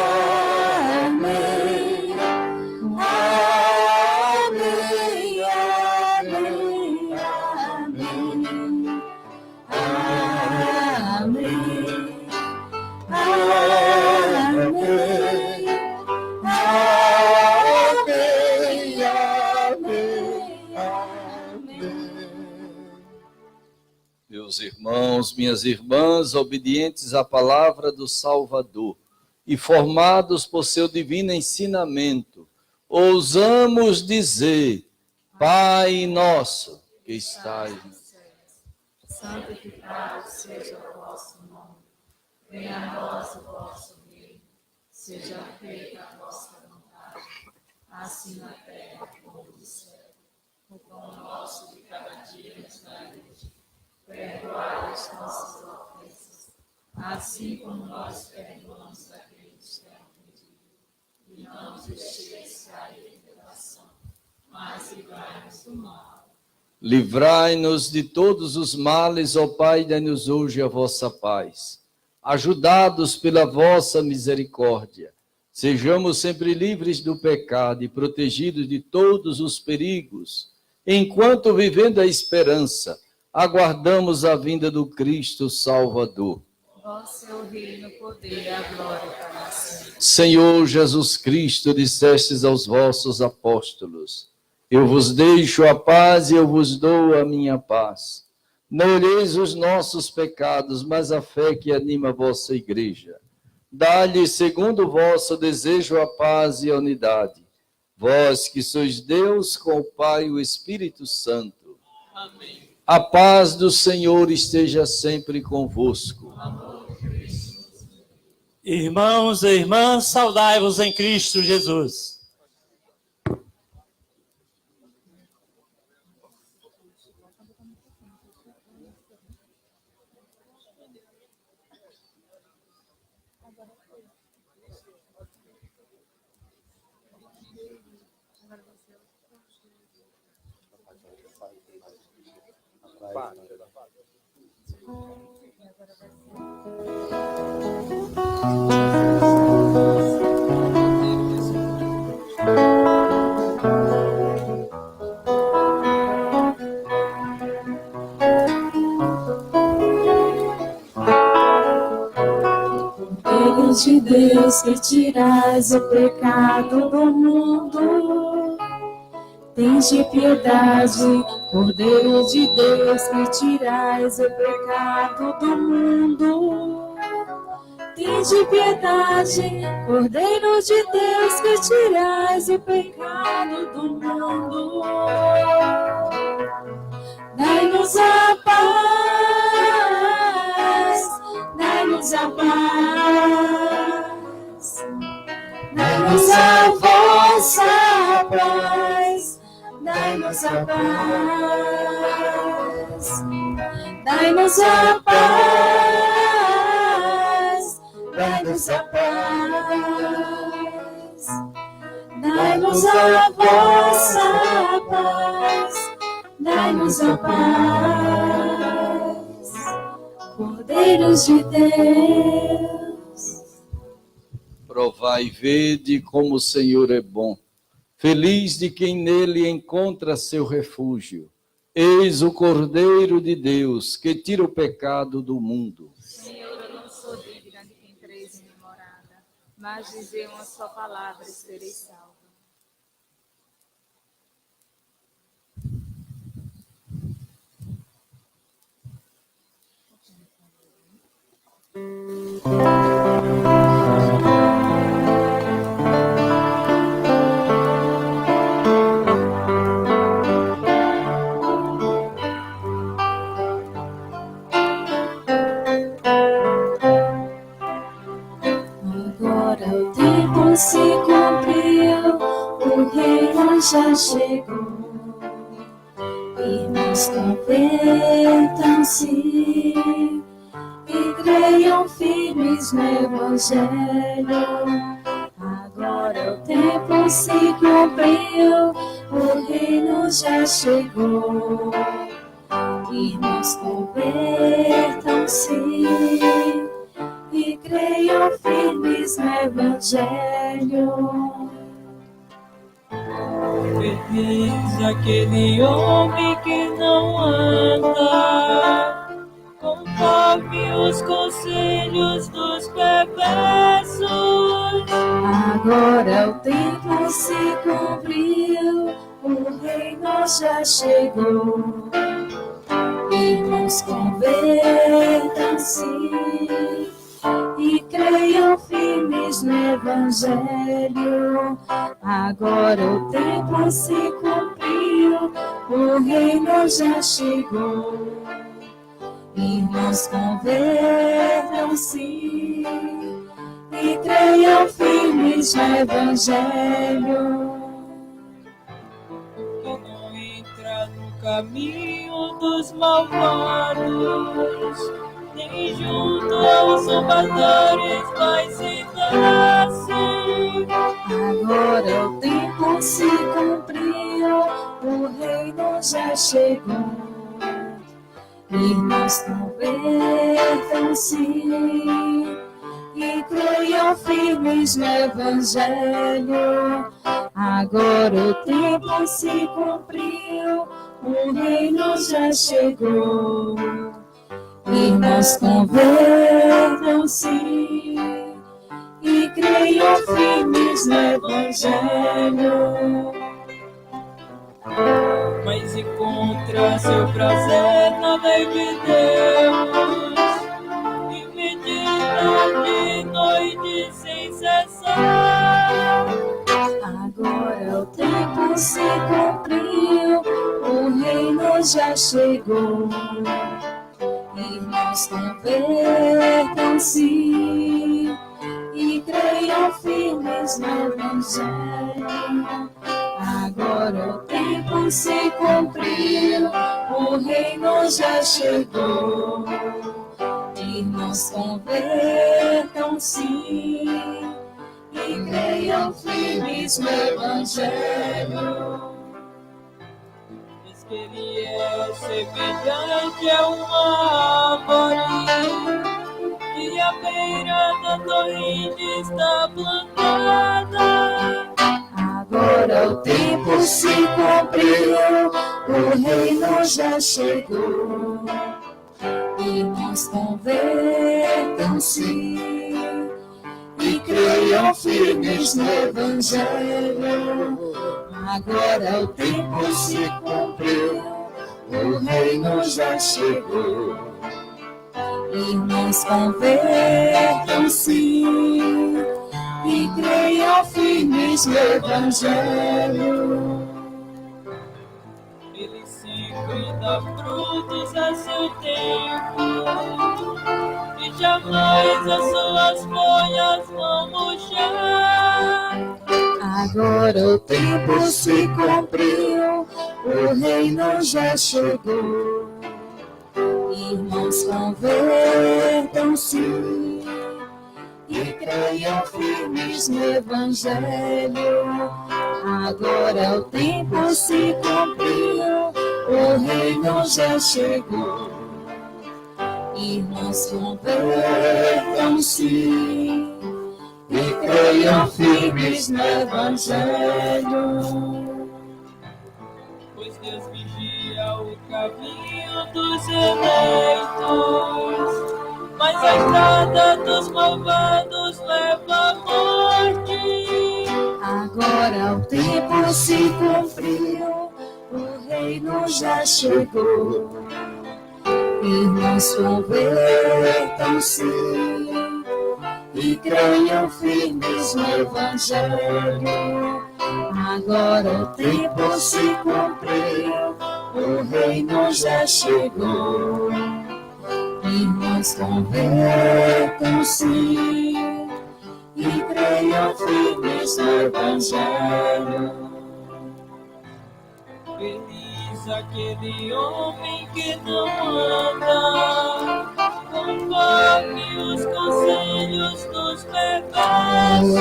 [SPEAKER 5] Meus irmãos, minhas irmãs, obedientes à palavra do Salvador e formados por seu divino ensinamento, ousamos dizer: Pai nosso, que estais no céu,
[SPEAKER 1] santificado seja o vosso nome. Venha a nós o vosso reino. Seja feita a vossa vontade, assim na terra como no céu. O pão nosso de cada dia nos dai hoje. Perdoai as nossas ofensas, assim como nós perdoamos aqueles que nos ofendido. E não nos deixeis cair em tentação, mas livrai-nos do mal.
[SPEAKER 5] Livrai-nos de todos os males, ó Pai, dai-nos hoje a vossa paz. Ajudados pela vossa misericórdia, sejamos sempre livres do pecado e protegidos de todos os perigos, enquanto, vivendo a esperança, aguardamos a vinda do Cristo Salvador.
[SPEAKER 1] Vosso é o reino, o poder e a glória para sempre.
[SPEAKER 5] Senhor Jesus Cristo, dissestes aos vossos apóstolos: eu vos deixo a paz e eu vos dou a minha paz. Não olheis os nossos pecados, mas a fé que anima a vossa igreja. Dá-lhe, segundo o vosso desejo, a paz e a unidade. Vós que sois Deus, com o Pai e o Espírito Santo. Amém. A paz do Senhor esteja sempre convosco.
[SPEAKER 1] O amor
[SPEAKER 4] Irmãos e irmãs, saudai-vos em Cristo Jesus.
[SPEAKER 1] Filho de Deus, que tirais o pecado do mundo, tende piedade. Cordeiro de Deus, que tirais o pecado do mundo, tende piedade. Cordeiro de Deus, que tirais o pecado do mundo, dai-nos a paz, dai-nos a paz, dai-nos a vossa paz, dai-nos a paz, dai-nos a paz, dai-nos a paz, dai-nos a vossa paz, dai-nos a paz, Cordeiros de Deus.
[SPEAKER 5] Provai e vede como o Senhor é bom. Feliz de quem nele encontra seu refúgio. Eis o Cordeiro de Deus, que tira o pecado do mundo.
[SPEAKER 1] Senhor, eu não sou digna de que entreis em minha morada, mas dizei uma só palavra e serei salvo. Agora o tempo se cumpriu, o reino já chegou. Irmãos, convertam-se e creiam firmes no Evangelho. Agora o tempo se cumpriu, o reino já chegou. Irmãos, convertam-se e creiam firmes no Evangelho.
[SPEAKER 10] Feliz aquele homem que não anda conforme os conselhos dos perversos.
[SPEAKER 1] Agora o tempo se cumpriu, o reino já chegou. Irmãos, convertam-se e creiam firmes no Evangelho. Agora o tempo se cumpriu, o reino já chegou. Irmãos, convertam-se e creiam firmes no Evangelho.
[SPEAKER 10] Que não entra no caminho dos malvados, nem junto aos zombadores vai sentar-se.
[SPEAKER 1] Agora o tempo se cumpriu, o reino já chegou. Irmãos, convertam-se e creiam firmes no Evangelho. Agora o tempo se cumpriu, o reino já chegou. Irmãos, convertam-se e creiam firmes no Evangelho.
[SPEAKER 10] Mas encontra seu prazer na lei de Deus e medita de noite sem cessar.
[SPEAKER 1] Agora o tempo se cumpriu, o reino já chegou. Irmãos, convertam-se creiam firmes no Evangelho. Agora o tempo se cumpriu, o reino já chegou. Irmãos, convertam-se e creiam firmes no Evangelho.
[SPEAKER 10] Diz que ele é semelhante a uma árvore que à beira da torrente está plantada.
[SPEAKER 1] Agora o tempo se cumpriu, o reino já chegou. Irmãos, convertam-se e creiam firmes no Evangelho. Agora o tempo se cumpriu, o reino já chegou. Irmãos, convertam-se e creiam firmes no Evangelho.
[SPEAKER 10] Ele sempre dá frutos a seu tempo, e jamais as suas folhas vão murchar.
[SPEAKER 1] Agora o tempo se cumpriu, o reino já chegou. Irmãos, convertam-se e creiam firmes no Evangelho. Agora o tempo se cumpriu, o reino já chegou. Irmãos, convertam-se e creiam firmes no Evangelho.
[SPEAKER 10] Pois Deus vigia o caminho dos eleitos, mas a estrada dos malvados leva à morte.
[SPEAKER 1] Agora o tempo se cumpriu, o reino já chegou. Irmãos, convertam-se e creiam firmes no Evangelho. Agora o tempo se cumpriu, o reino já chegou. Irmãos, convertam-se e creiam firmes no Evangelho.
[SPEAKER 10] Feliz aquele homem que não anda conforme os conselhos dos perversos.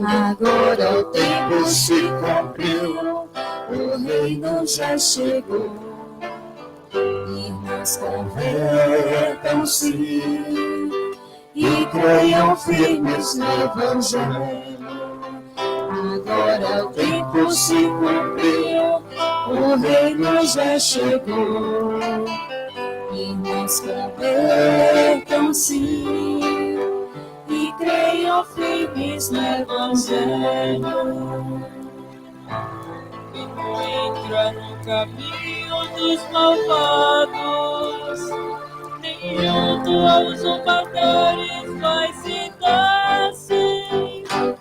[SPEAKER 1] Agora o tempo se cumpriu, o reino já chegou. Irmãos, convertam-se e creiam firmes no Evangelho. Agora o tempo se cumpriu, o reino já chegou. Irmãos, convertam-se e creiam firmes no Evangelho.
[SPEAKER 10] E não entra no caminho dos malvados, nem junto aos zombadores vai sentar-se.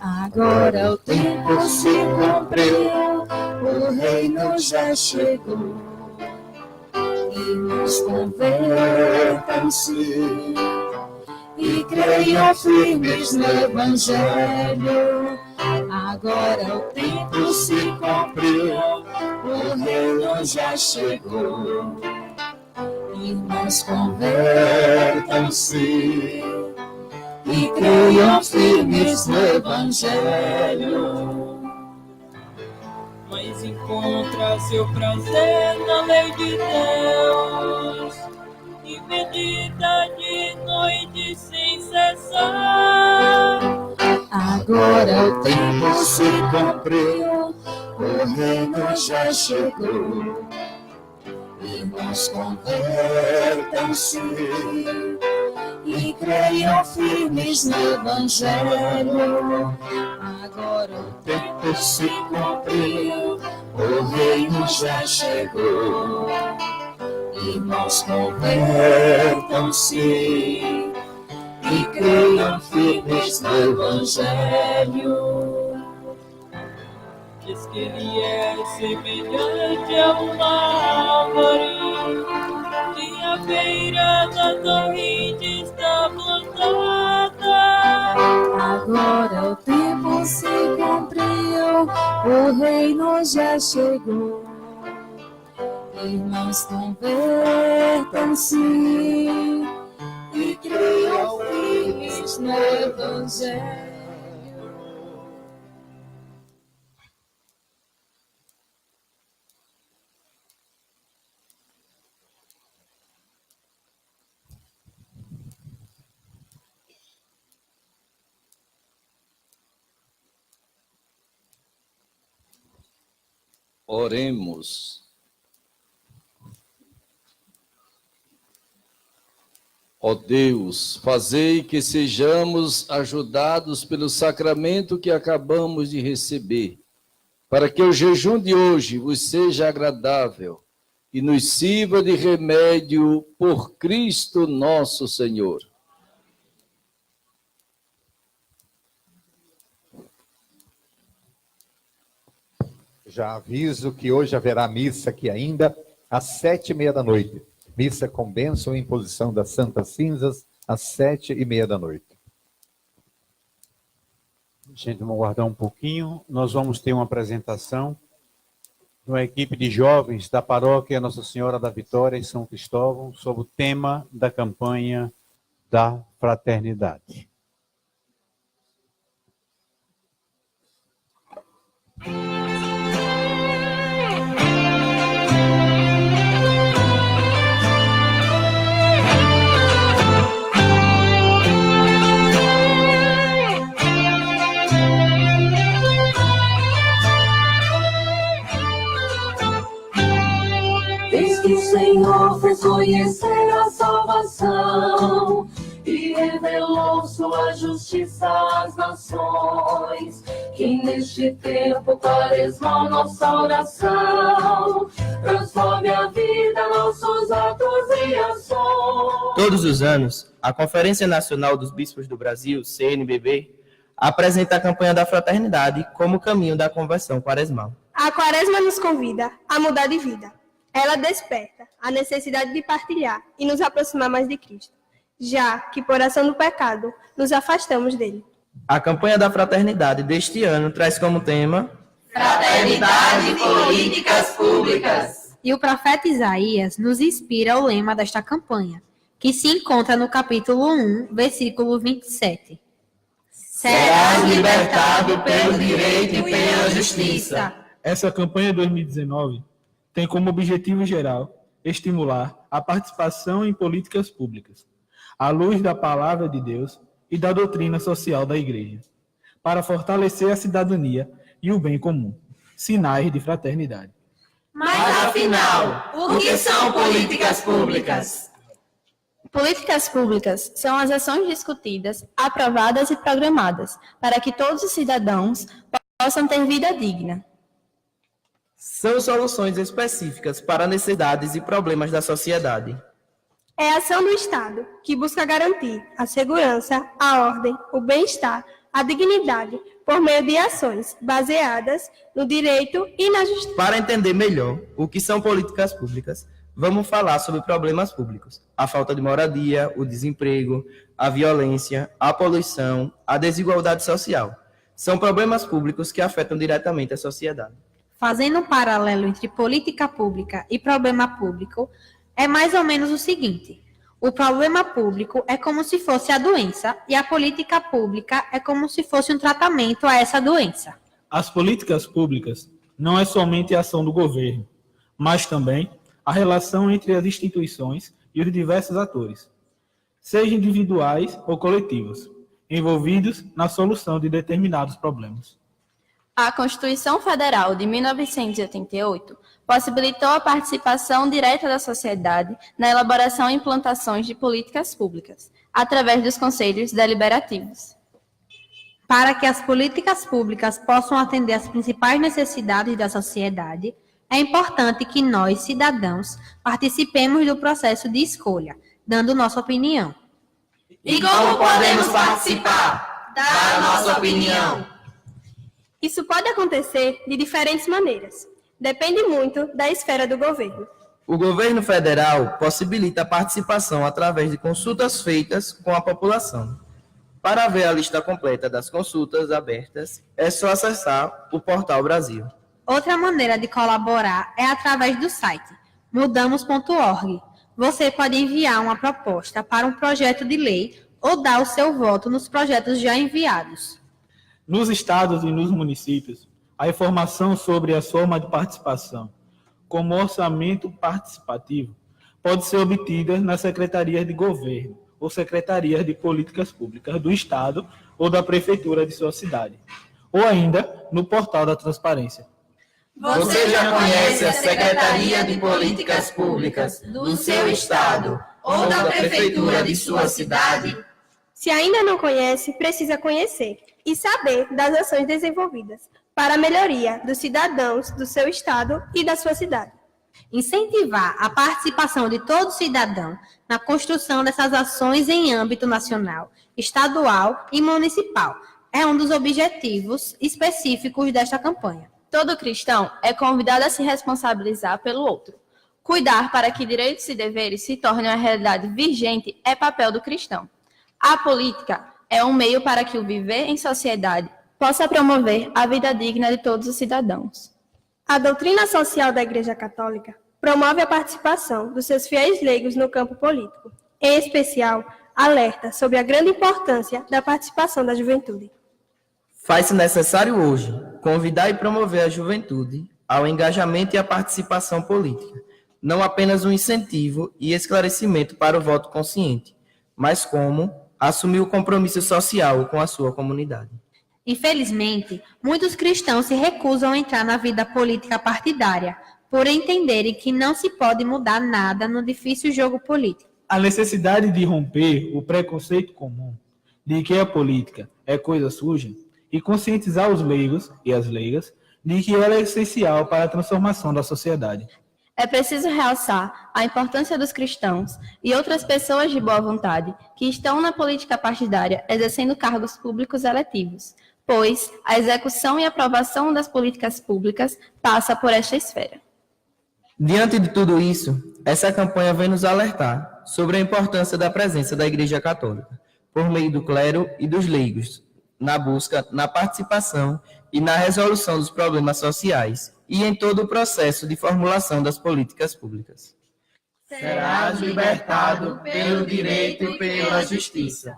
[SPEAKER 1] Agora o tempo se cumpriu, o reino já chegou. Irmãos, convertam-se e creiam firmes no Evangelho. Agora o tempo se cumpriu, o reino já chegou. Irmãos, convertam-se e creiam firmes no Evangelho.
[SPEAKER 10] Mas encontra seu prazer na lei de Deus e medita de noite sem cessar.
[SPEAKER 1] Agora o tempo se cumpriu, o reino já chegou. Irmãos, convertam-se e creiam firmes no Evangelho. Agora o tempo se cumpriu, o reino já chegou. Irmãos, convertam-se e creiam firmes no Evangelho.
[SPEAKER 10] Diz que ele é semelhante a uma árvore que à beira da torrente está plantada.
[SPEAKER 1] missão se cumpriu, o reino já chegou. Irmãos, convertam-se e creiam firmes no Evangelho.
[SPEAKER 5] Oremos. Ó Deus, fazei que sejamos ajudados pelo sacramento que acabamos de receber, para que o jejum de hoje vos seja agradável e nos sirva de remédio por Cristo nosso Senhor.
[SPEAKER 6] Já aviso que hoje haverá missa aqui ainda às 7h30 da noite. Missa com bênção e imposição das Santas Cinzas às 7h30 da noite.
[SPEAKER 11] Gente, vamos aguardar um pouquinho. Nós vamos ter uma apresentação de uma equipe de jovens da paróquia Nossa Senhora da Vitória em São Cristóvão sobre o tema da campanha da fraternidade.
[SPEAKER 1] O Senhor fez conhecer a salvação e revelou sua justiça às nações. Que neste tempo quaresmal nossa oração transforme a vida, nossos atos e ações.
[SPEAKER 12] Todos os anos, a Conferência Nacional dos Bispos do Brasil, CNBB, apresenta a campanha da fraternidade como caminho da conversão quaresmal.
[SPEAKER 13] A Quaresma nos convida a mudar de vida. Ela desperta a necessidade de partilhar e nos aproximar mais de Cristo, já que por ação do pecado nos afastamos dele.
[SPEAKER 12] A campanha da fraternidade deste ano traz como tema
[SPEAKER 14] Fraternidade e políticas públicas.
[SPEAKER 15] E o profeta Isaías nos inspira o lema desta campanha, que se encontra no capítulo 1, versículo 27.
[SPEAKER 14] Serás libertado pelo direito e pela justiça.
[SPEAKER 16] Essa campanha 2019 tem como objetivo geral estimular a participação em políticas públicas, à luz da palavra de Deus e da doutrina social da Igreja, para fortalecer a cidadania e o bem comum, sinais de fraternidade.
[SPEAKER 14] Mas, afinal, o que são políticas públicas?
[SPEAKER 13] Políticas públicas são as ações discutidas, aprovadas e programadas para que todos os cidadãos possam ter vida digna.
[SPEAKER 12] São soluções específicas para necessidades e problemas da sociedade.
[SPEAKER 13] É a ação do Estado que busca garantir a segurança, a ordem, o bem-estar, a dignidade, por meio de ações baseadas no direito e na justiça.
[SPEAKER 12] Para entender melhor o que são políticas públicas, vamos falar sobre problemas públicos. A falta de moradia, o desemprego, a violência, a poluição, a desigualdade social. São problemas públicos que afetam diretamente a sociedade.
[SPEAKER 15] Fazendo um paralelo entre política pública e problema público, é mais ou menos o seguinte: o problema público é como se fosse a doença e a política pública é como se fosse um tratamento a essa doença.
[SPEAKER 16] As políticas públicas não é somente a ação do governo, mas também a relação entre as instituições e os diversos atores, sejam individuais ou coletivos, envolvidos na solução de determinados problemas.
[SPEAKER 17] A Constituição Federal de 1988 possibilitou a participação direta da sociedade na elaboração e implantações de políticas públicas, através dos conselhos deliberativos.
[SPEAKER 15] Para que as políticas públicas possam atender às principais necessidades da sociedade, é importante que nós, cidadãos, participemos do processo de escolha, dando nossa opinião.
[SPEAKER 14] E como podemos participar? Dar a nossa opinião.
[SPEAKER 13] Isso pode acontecer de diferentes maneiras. Depende muito da esfera do governo.
[SPEAKER 12] O governo federal possibilita a participação através de consultas feitas com a população. Para ver a lista completa das consultas abertas, é só acessar o Portal Brasil.
[SPEAKER 15] Outra maneira de colaborar é através do site mudamos.org. Você pode enviar uma proposta para um projeto de lei ou dar o seu voto nos projetos já enviados.
[SPEAKER 16] Nos estados e nos municípios, a informação sobre a forma de participação, como orçamento participativo, pode ser obtida nas secretarias de governo ou secretarias de políticas públicas do estado ou da prefeitura de sua cidade, ou ainda no portal da transparência.
[SPEAKER 14] Você já conhece a Secretaria de Políticas Públicas do seu estado ou da prefeitura de sua cidade?
[SPEAKER 13] Se ainda não conhece, precisa conhecer e saber das ações desenvolvidas para a melhoria dos cidadãos do seu estado e da sua cidade.
[SPEAKER 15] Incentivar a participação de todo cidadão na construção dessas ações em âmbito nacional, estadual e municipal é um dos objetivos específicos desta campanha.
[SPEAKER 17] Todo cristão é convidado a se responsabilizar pelo outro. Cuidar para que direitos e deveres se tornem uma realidade vigente é papel do cristão. A política é um meio para que o viver em sociedade possa promover a vida digna de todos os cidadãos.
[SPEAKER 13] A doutrina social da Igreja Católica promove a participação dos seus fiéis leigos no campo político. Em especial, alerta sobre a grande importância da participação da juventude.
[SPEAKER 12] Faz-se necessário hoje convidar e promover a juventude ao engajamento e à participação política, não apenas um incentivo e esclarecimento para o voto consciente, mas como assumir o compromisso social com a sua comunidade.
[SPEAKER 15] Infelizmente, muitos cristãos se recusam a entrar na vida política partidária, por entenderem que não se pode mudar nada no difícil jogo político.
[SPEAKER 16] A necessidade de romper o preconceito comum de que a política é coisa suja e conscientizar os leigos e as leigas de que ela é essencial para a transformação da sociedade.
[SPEAKER 17] É preciso realçar a importância dos cristãos e outras pessoas de boa vontade que estão na política partidária exercendo cargos públicos eletivos, pois a execução e aprovação das políticas públicas passa por esta esfera.
[SPEAKER 12] Diante de tudo isso, essa campanha vem nos alertar sobre a importância da presença da Igreja Católica, por meio do clero e dos leigos, na busca, na participação e na resolução dos problemas sociais e em todo o processo de formulação das políticas públicas.
[SPEAKER 14] Serás libertado pelo direito e pela justiça.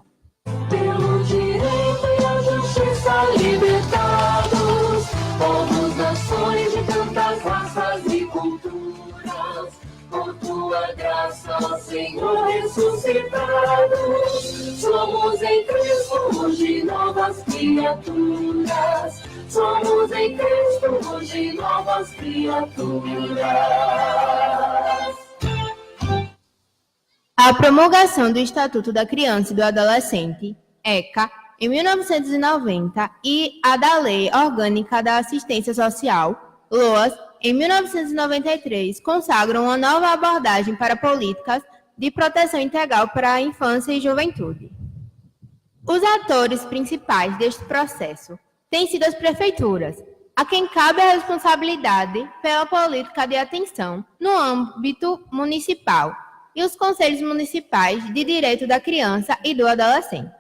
[SPEAKER 10] Pelo direito e a justiça libertados, povos, nações de tantas raças e culturas, por tua graça, ó Senhor, ressuscitados, somos em Cristo hoje novas criaturas, somos em Cristo hoje novas criaturas.
[SPEAKER 17] A promulgação do Estatuto da Criança e do Adolescente, ECA, em 1990, e a da Lei Orgânica da Assistência Social, LOAS, em 1993, consagram uma nova abordagem para políticas de proteção integral para a infância e juventude. Os atores principais deste processo têm sido as prefeituras, a quem cabe a responsabilidade pela política de atenção no âmbito municipal, e os conselhos municipais de direito da criança e do adolescente.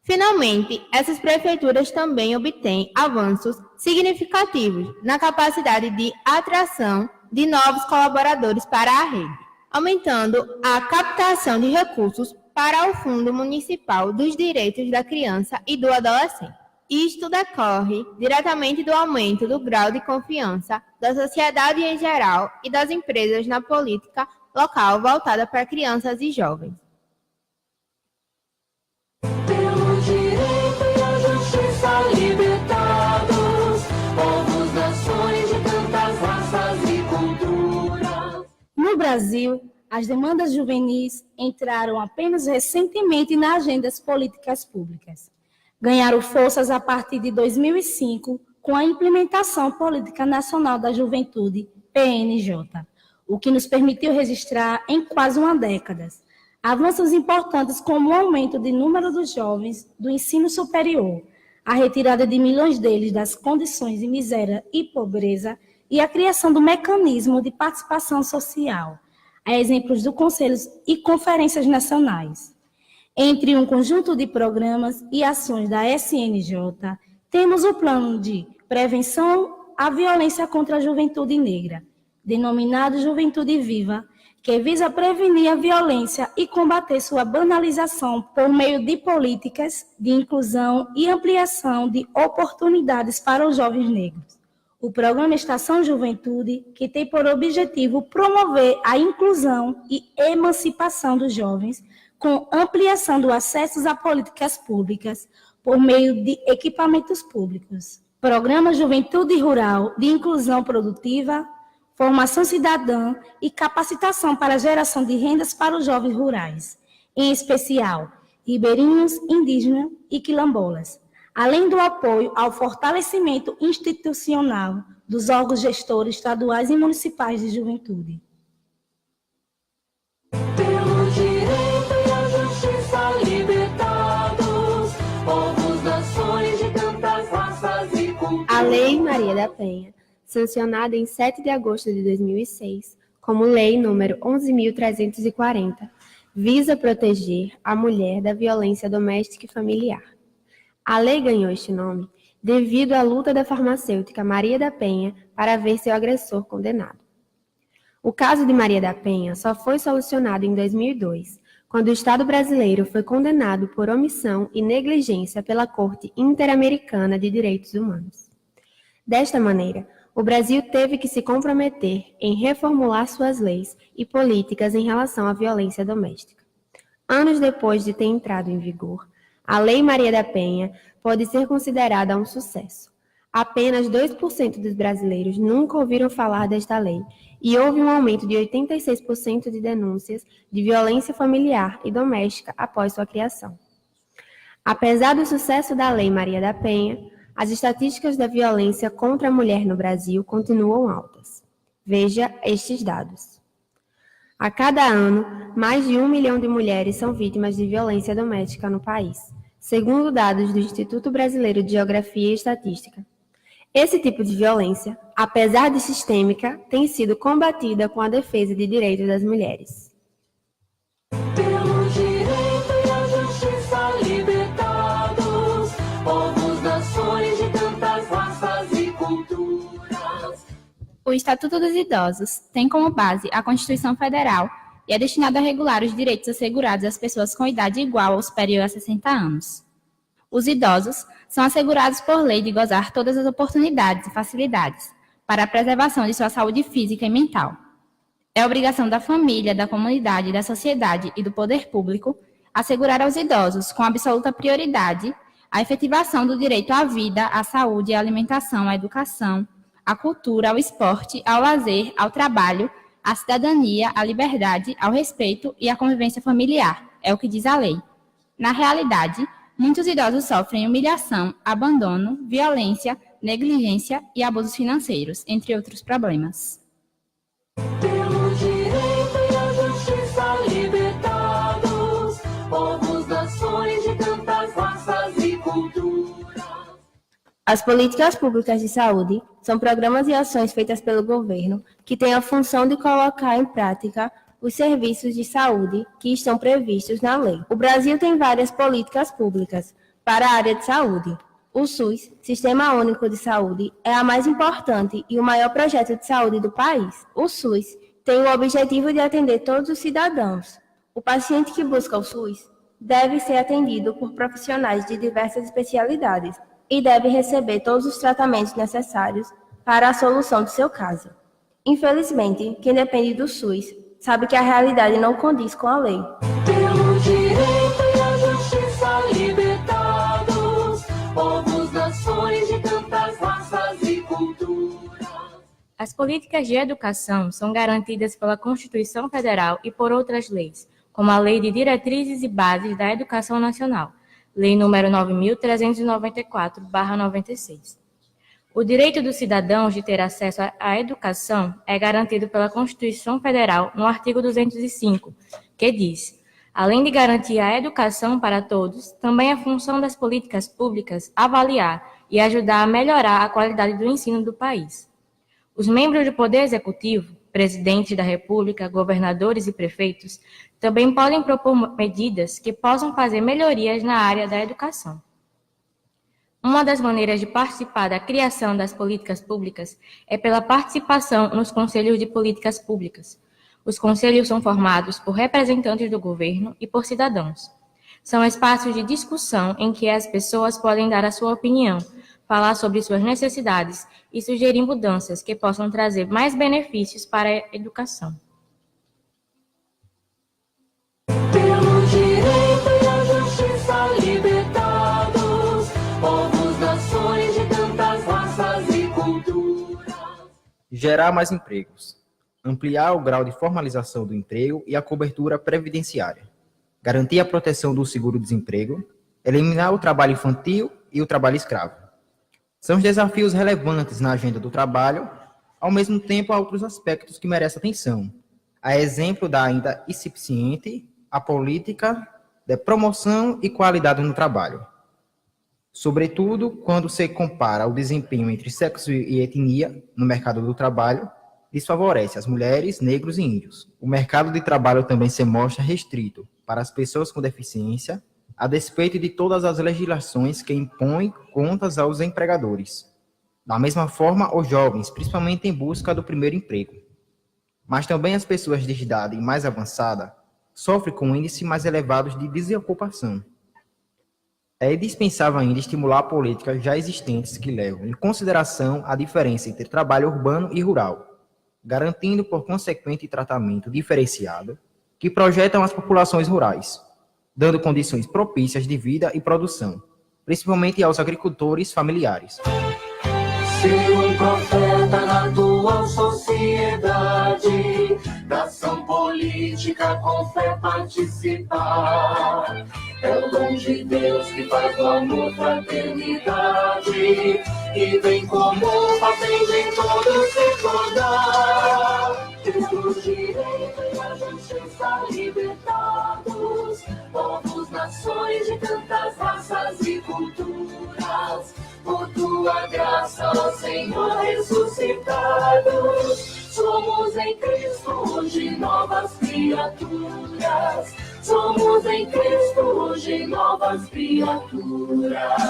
[SPEAKER 17] Finalmente, essas prefeituras também obtêm avanços significativos na capacidade de atração de novos colaboradores para a rede, aumentando a captação de recursos para o Fundo Municipal dos Direitos da Criança e do Adolescente. Isto decorre diretamente do aumento do grau de confiança da sociedade em geral e das empresas na política local voltada para crianças e jovens.
[SPEAKER 10] Pelo direito e a justiça libertados, povos, nações de tantas raças e culturas.
[SPEAKER 18] No Brasil, as demandas juvenis entraram apenas recentemente nas agendas políticas públicas. Ganharam forças a partir de 2005 com a implementação Política Nacional da Juventude, PNJ, o que nos permitiu registrar em quase uma década avanços importantes como o aumento de número dos jovens do ensino superior, a retirada de milhões deles das condições de miséria e pobreza e a criação do mecanismo de participação social, a exemplos dos conselhos e conferências nacionais. Entre um conjunto de programas e ações da SNJ, temos o Plano de Prevenção à Violência contra a Juventude Negra, denominado Juventude Viva, que visa prevenir a violência e combater sua banalização por meio de políticas de inclusão e ampliação de oportunidades para os jovens negros. O programa Estação Juventude, que tem por objetivo promover a inclusão e emancipação dos jovens, com ampliação do acesso a políticas públicas por meio de equipamentos públicos. Programa Juventude Rural de Inclusão Produtiva, Formação Cidadã e Capacitação para a Geração de Rendas para os Jovens Rurais, em especial ribeirinhos, indígenas e quilombolas, além do apoio ao fortalecimento institucional dos órgãos gestores estaduais e municipais de juventude.
[SPEAKER 10] Pelo direito e a justiça libertados, povos, nações de tantas raças e culturas.
[SPEAKER 19] A Lei Maria da Penha, sancionada em 7 de agosto de 2006, como Lei número 11.340, visa proteger a mulher da violência doméstica e familiar. A lei ganhou este nome devido à luta da farmacêutica Maria da Penha para ver seu agressor condenado. O caso de Maria da Penha só foi solucionado em 2002, quando o Estado brasileiro foi condenado por omissão e negligência pela Corte Interamericana de Direitos Humanos. Desta maneira, o Brasil teve que se comprometer em reformular suas leis e políticas em relação à violência doméstica. Anos depois de ter entrado em vigor, a Lei Maria da Penha pode ser considerada um sucesso. Apenas 2% dos brasileiros nunca ouviram falar desta lei e houve um aumento de 86% de denúncias de violência familiar e doméstica após sua criação. Apesar do sucesso da Lei Maria da Penha, as estatísticas da violência contra a mulher no Brasil continuam altas. Veja estes dados. A cada ano, mais de 1 milhão de mulheres são vítimas de violência doméstica no país, segundo dados do Instituto Brasileiro de Geografia e Estatística. Esse tipo de violência, apesar de sistêmica, tem sido combatida com a defesa de direitos das mulheres.
[SPEAKER 10] Pelo direito e a justiça libertados, povos, nações de tantas raças e culturas.
[SPEAKER 17] O Estatuto dos Idosos tem como base a Constituição Federal e é destinado a regular os direitos assegurados às pessoas com idade igual ou superior a 60 anos. Os idosos são assegurados por lei de gozar todas as oportunidades e facilidades para a preservação de sua saúde física e mental. É obrigação da família, da comunidade, da sociedade e do poder público assegurar aos idosos, com absoluta prioridade, a efetivação do direito à vida, à saúde, à alimentação, à educação, à cultura, ao esporte, ao lazer, ao trabalho, à cidadania, à liberdade, ao respeito e à convivência familiar, é o que diz a lei. Na realidade, muitos idosos sofrem humilhação, abandono, violência, negligência e abusos financeiros, entre outros problemas.
[SPEAKER 10] Pelo direito e a justiça libertados, povos, nações de tantas raças e culturas.
[SPEAKER 19] As políticas públicas de saúde são programas e ações feitas pelo governo que têm a função de colocar em prática os serviços de saúde que estão previstos na lei. O Brasil tem várias políticas públicas para a área de saúde. O SUS, Sistema Único de Saúde, é a mais importante e o maior projeto de saúde do país. O SUS tem o objetivo de atender todos os cidadãos. O paciente que busca o SUS deve ser atendido por profissionais de diversas especialidades e deve receber todos os tratamentos necessários para a solução do seu caso. Infelizmente, quem depende do SUS sabe que a realidade não condiz com a lei.
[SPEAKER 10] Pelo direito e a justiça libertados, povos, nações de tantas raças e culturas.
[SPEAKER 1] As políticas de educação são garantidas pela Constituição Federal e por outras leis, como a Lei de Diretrizes e Bases da Educação Nacional, Lei nº 9.394/96. O direito dos cidadãos de ter acesso à educação é garantido pela Constituição Federal no artigo 205, que diz: além de garantir a educação para todos, também é função das políticas públicas avaliar e ajudar a melhorar a qualidade do ensino do país. Os membros do Poder Executivo, presidentes da República, governadores e prefeitos,
[SPEAKER 20] Também podem propor medidas que possam fazer melhorias na área da educação. Uma das maneiras de participar da criação das políticas públicas é pela participação nos conselhos de políticas públicas. Os conselhos são formados por representantes do governo e por cidadãos. São espaços de discussão em que as pessoas podem dar a sua opinião, falar sobre suas necessidades e sugerir mudanças que possam trazer mais benefícios para a educação.
[SPEAKER 10] Pelo direito e a justiça libertados, povos, nações de tantas raças e culturas.
[SPEAKER 12] Gerar mais empregos. Ampliar o grau de formalização do emprego e a cobertura previdenciária. Garantir a proteção do seguro-desemprego. Eliminar o trabalho infantil e o trabalho escravo. São os desafios relevantes na agenda do trabalho, ao mesmo tempo há outros aspectos que merecem atenção. A exemplo da ainda insuficiente a política de promoção e qualidade no trabalho. Sobretudo, quando se compara o desempenho entre sexo e etnia no mercado do trabalho, desfavorece as mulheres, negros e índios. O mercado de trabalho também se mostra restrito para as pessoas com deficiência, a despeito de todas as legislações que impõem contas aos empregadores. Da mesma forma, os jovens, principalmente em busca do primeiro emprego. Mas também as pessoas de idade mais avançada sofrem com índices mais elevados de desocupação. É indispensável ainda estimular políticas já existentes que levam em consideração a diferença entre trabalho urbano e rural, garantindo, por consequente, tratamento diferenciado que projetam as populações rurais, dando condições propícias de vida e produção, principalmente aos agricultores familiares.
[SPEAKER 10] Ser um profeta na atual sociedade, da ação política com fé participar. É o dom de Deus que faz do amor fraternidade, e bem comum fazendo em todos se tornar. Pelo direito e a justiça libertados, povos, nações de tantas raças e culturas, por tua graça, ó Senhor, ressuscitados, somos em Cristo hoje novas criaturas, somos em Cristo hoje novas criaturas.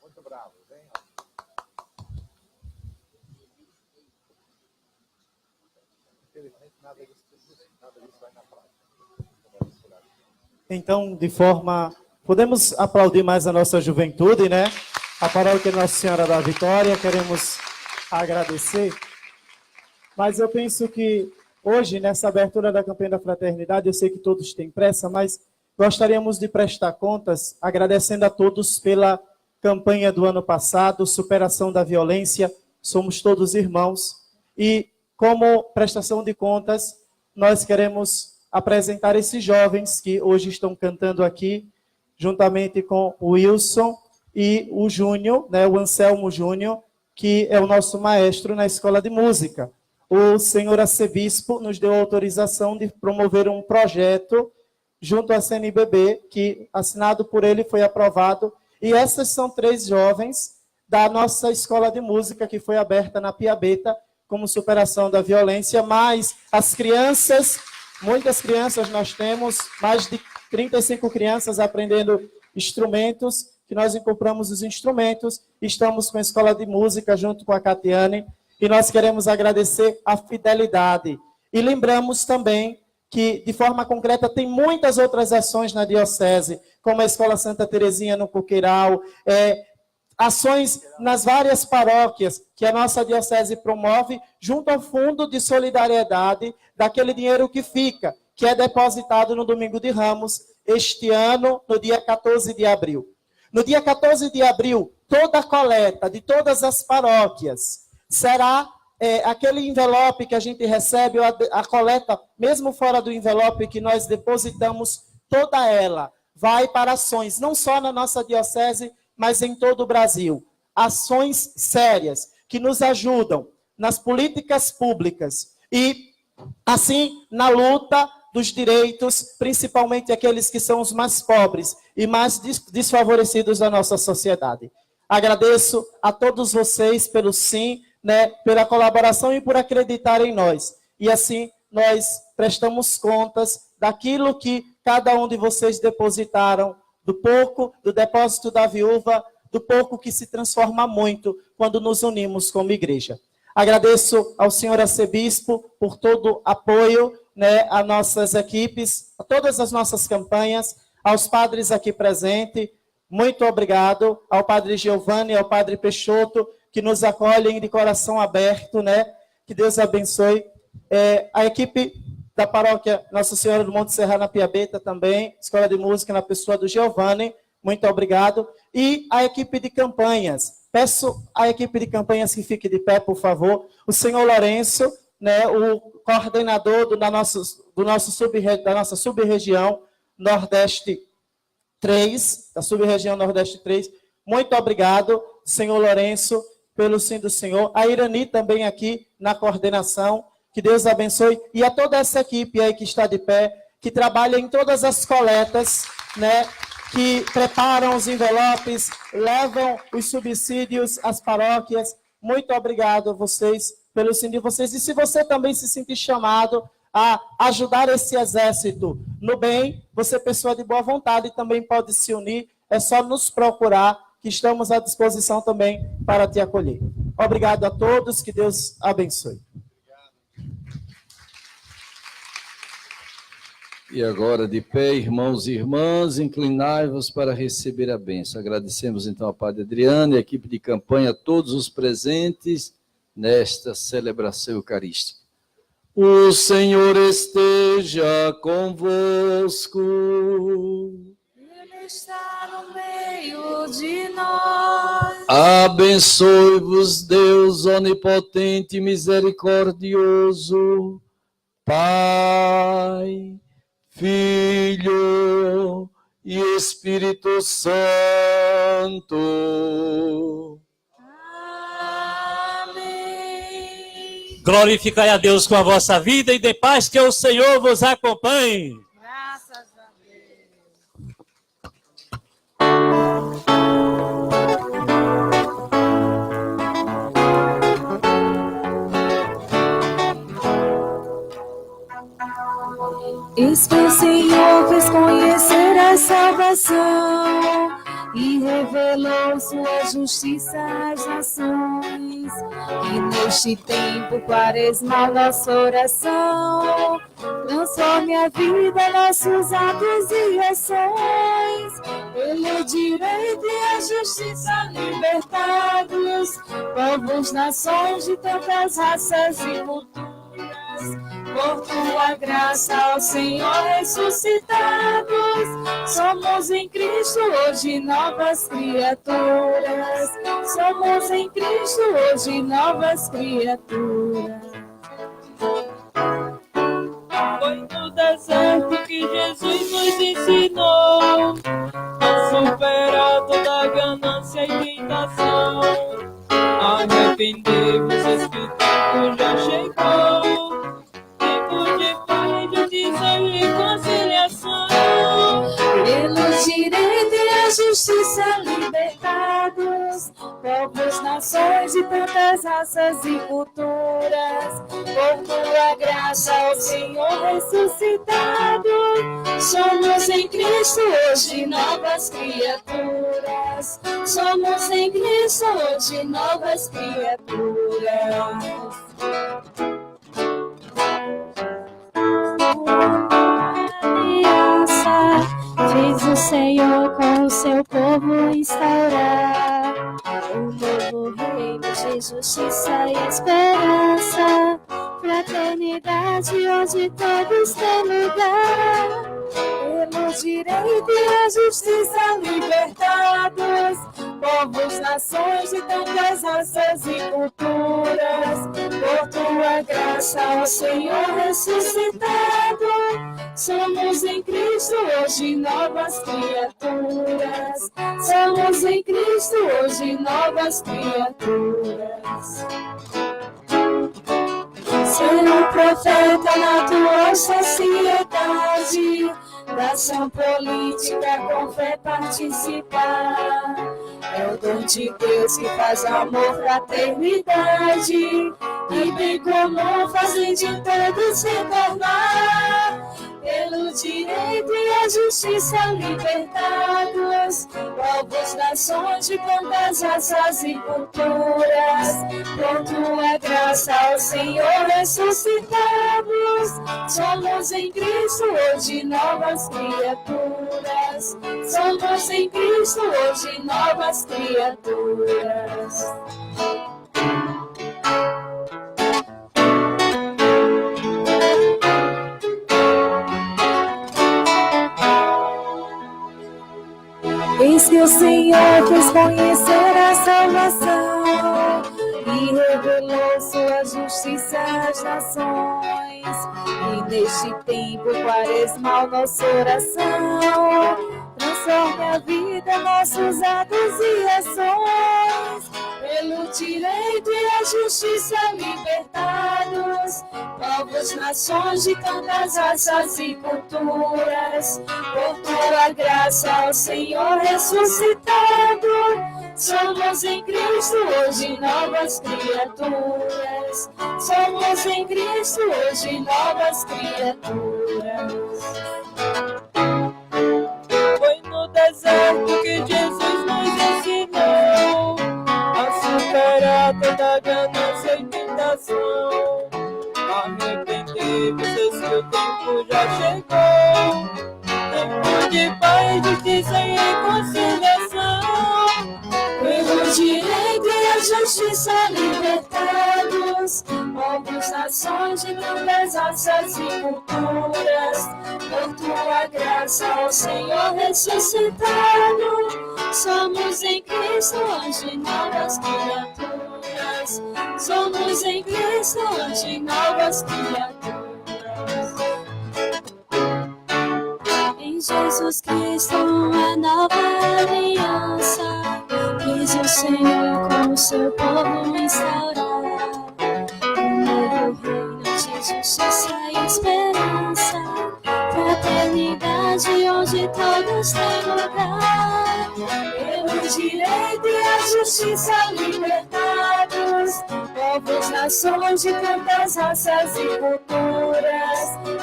[SPEAKER 6] Muito bravo, hein? Infelizmente, nada disso vai na prática.
[SPEAKER 8] Então, podemos aplaudir mais a nossa juventude, né? A paróquia Nossa Senhora da Vitória, queremos agradecer. Mas eu penso que hoje, nessa abertura da campanha da fraternidade, eu sei que todos têm pressa, mas gostaríamos de prestar contas, agradecendo a todos pela campanha do ano passado, superação da violência, somos todos irmãos. E, como prestação de contas, nós queremos apresentar esses jovens que hoje estão cantando aqui, juntamente com o Wilson e o Júnior, né, o Anselmo Júnior, que é o nosso maestro na escola de música. O senhor arcebispo nos deu autorização de promover um projeto junto à CNBB, que, assinado por ele, foi aprovado. E essas são 3 jovens da nossa escola de música, que foi aberta na Piabeta, como superação da violência, mas as crianças, muitas crianças nós temos, mais de 35 crianças aprendendo instrumentos, que nós incorporamos os instrumentos, estamos com a escola de música junto com a Catiane, e nós queremos agradecer a fidelidade. E lembramos também que, de forma concreta, tem muitas outras ações na diocese, como a Escola Santa Terezinha no Coqueiral, ações nas várias paróquias que a nossa diocese promove, junto ao Fundo de Solidariedade, daquele dinheiro que fica, que é depositado no Domingo de Ramos, este ano, no dia 14 de abril. No dia 14 de abril, toda a coleta de todas as paróquias será aquele envelope que a gente recebe, a coleta, mesmo fora do envelope que nós depositamos, toda ela vai para ações, não só na nossa diocese, mas em todo o Brasil. Ações sérias, que nos ajudam nas políticas públicas. E Assim, na luta dos direitos, principalmente aqueles que são os mais pobres e mais desfavorecidos da nossa sociedade. Agradeço a todos vocês pelo sim, né, pela colaboração e por acreditar em nós. E assim, nós prestamos contas daquilo que cada um de vocês depositaram, do pouco, do depósito da viúva, do pouco que se transforma muito quando nos unimos como igreja. Agradeço ao senhor arcebispo por todo o apoio, né, a nossas equipes, a todas as nossas campanhas, aos padres aqui presentes. Muito obrigado ao padre Giovanni e ao padre Peixoto, que nos acolhem de coração aberto, né? Que Deus abençoe. A equipe da paróquia Nossa Senhora do Monte Serra na Piabeta também, Escola de Música na pessoa do Giovanni, muito obrigado. E a equipe de campanhas. Peço à equipe de campanhas que fique de pé, por favor. O senhor Lourenço, né, o coordenador da nossa sub-região Nordeste 3, da sub-região Nordeste 3. Muito obrigado, senhor Lourenço, pelo sim do senhor. A Irani também aqui na coordenação. Que Deus abençoe. E a toda essa equipe aí que está de pé, que trabalha em todas as coletas, né, que preparam os envelopes, levam os subsídios às paróquias. Muito obrigado a vocês pelo sim de vocês. E se você também se sentir chamado a ajudar esse exército no bem, você, pessoa de boa vontade, também pode se unir. É só nos procurar, que estamos à disposição também para te acolher. Obrigado a todos, que Deus abençoe.
[SPEAKER 5] E agora, de pé, irmãos e irmãs, inclinai-vos para receber a bênção. Agradecemos, então, a Padre Adriano e a equipe de campanha, a todos os presentes nesta celebração eucarística. O Senhor esteja convosco.
[SPEAKER 1] Ele está no meio de nós.
[SPEAKER 5] Abençoe-vos, Deus onipotente e misericordioso, Pai, Filho e Espírito Santo.
[SPEAKER 1] Amém.
[SPEAKER 4] Glorificai a Deus com a vossa vida e de paz que o Senhor vos acompanhe.
[SPEAKER 1] Graças a
[SPEAKER 18] Eis que o Senhor fez conhecer a salvação e revelou sua justiça às nações. E neste tempo quaresmal nossa oração transforme a vida, nossos atos e ações. Pelo direito e a justiça libertados, povos, nações de tantas raças e culturas. Por tua graça, ó Senhor, ressuscitados, somos em Cristo hoje novas criaturas. Somos em Cristo hoje novas criaturas.
[SPEAKER 10] Foi no deserto que Jesus nos ensinou a superar toda ganância e tentação. Arrependei-vos, esse tempo já chegou.
[SPEAKER 18] Pelo direito e a justiça libertados, povos, nações e tantas raças e culturas. Por tua graça, ó Senhor ressuscitado, somos em Cristo hoje novas criaturas. Somos em Cristo hoje novas criaturas. Fez o Senhor com o seu povo instaurar um novo reino de justiça e esperança, fraternidade onde todos têm lugar. Pelo direito e a justiça libertados, povos, nações de tantas raças e culturas. Por tua graça, ó Senhor ressuscitado, somos em Cristo hoje novas criaturas. Somos em Cristo hoje novas criaturas. Ser um profeta na tua sociedade, da ação política com fé participar. É o dom de Deus que faz amor, fraternidade e bem comum fazer de todos se tornar. Pelo direito e a justiça libertados, povos, nações de tantas raças e culturas. Por tua graça, ó Senhor, ressuscitamos. Somos em Cristo hoje novas criaturas. Somos em Cristo hoje novas criaturas. Eis que o Senhor quis conhecer a salvação e revelou sua justiça às nações. E neste tempo quaresmal nossa oração transforme a vida, nossos atos e ações. Pelo direito e a justiça libertados, povos, nações de tantas raças e culturas. Por tua graça, ó Senhor, ressuscitado, somos em Cristo hoje novas criaturas. Somos em Cristo hoje novas criaturas. Foi no deserto que Jesus nos ensinou a superar toda ganância e tentação. Arrependei-vos, eis que o tempo já chegou. Tempo de paz, justiça e reconciliação. Pelo direito e a justiça libertados, povos, nações de tantas raças e culturas. Por tua graça, ó Senhor, ressuscitado, somos em Cristo hoje novas criaturas. Somos em Cristo hoje novas criaturas. Em Jesus Cristo uma nova aliança, quis o Senhor com o seu povo instaurar um novo reino de justiça e esperança, fraternidade onde todos têm lugar. Pelo direito e a justiça libertados, povos, nações de tantas raças e culturas.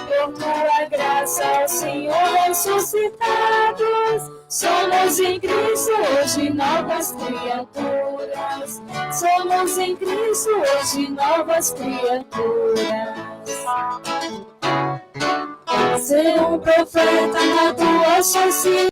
[SPEAKER 18] Por tua graça, ó Senhor, ressuscitados, somos em Cristo hoje novas criaturas. Somos em Cristo hoje novas criaturas. Ser um profeta na tua sociedade.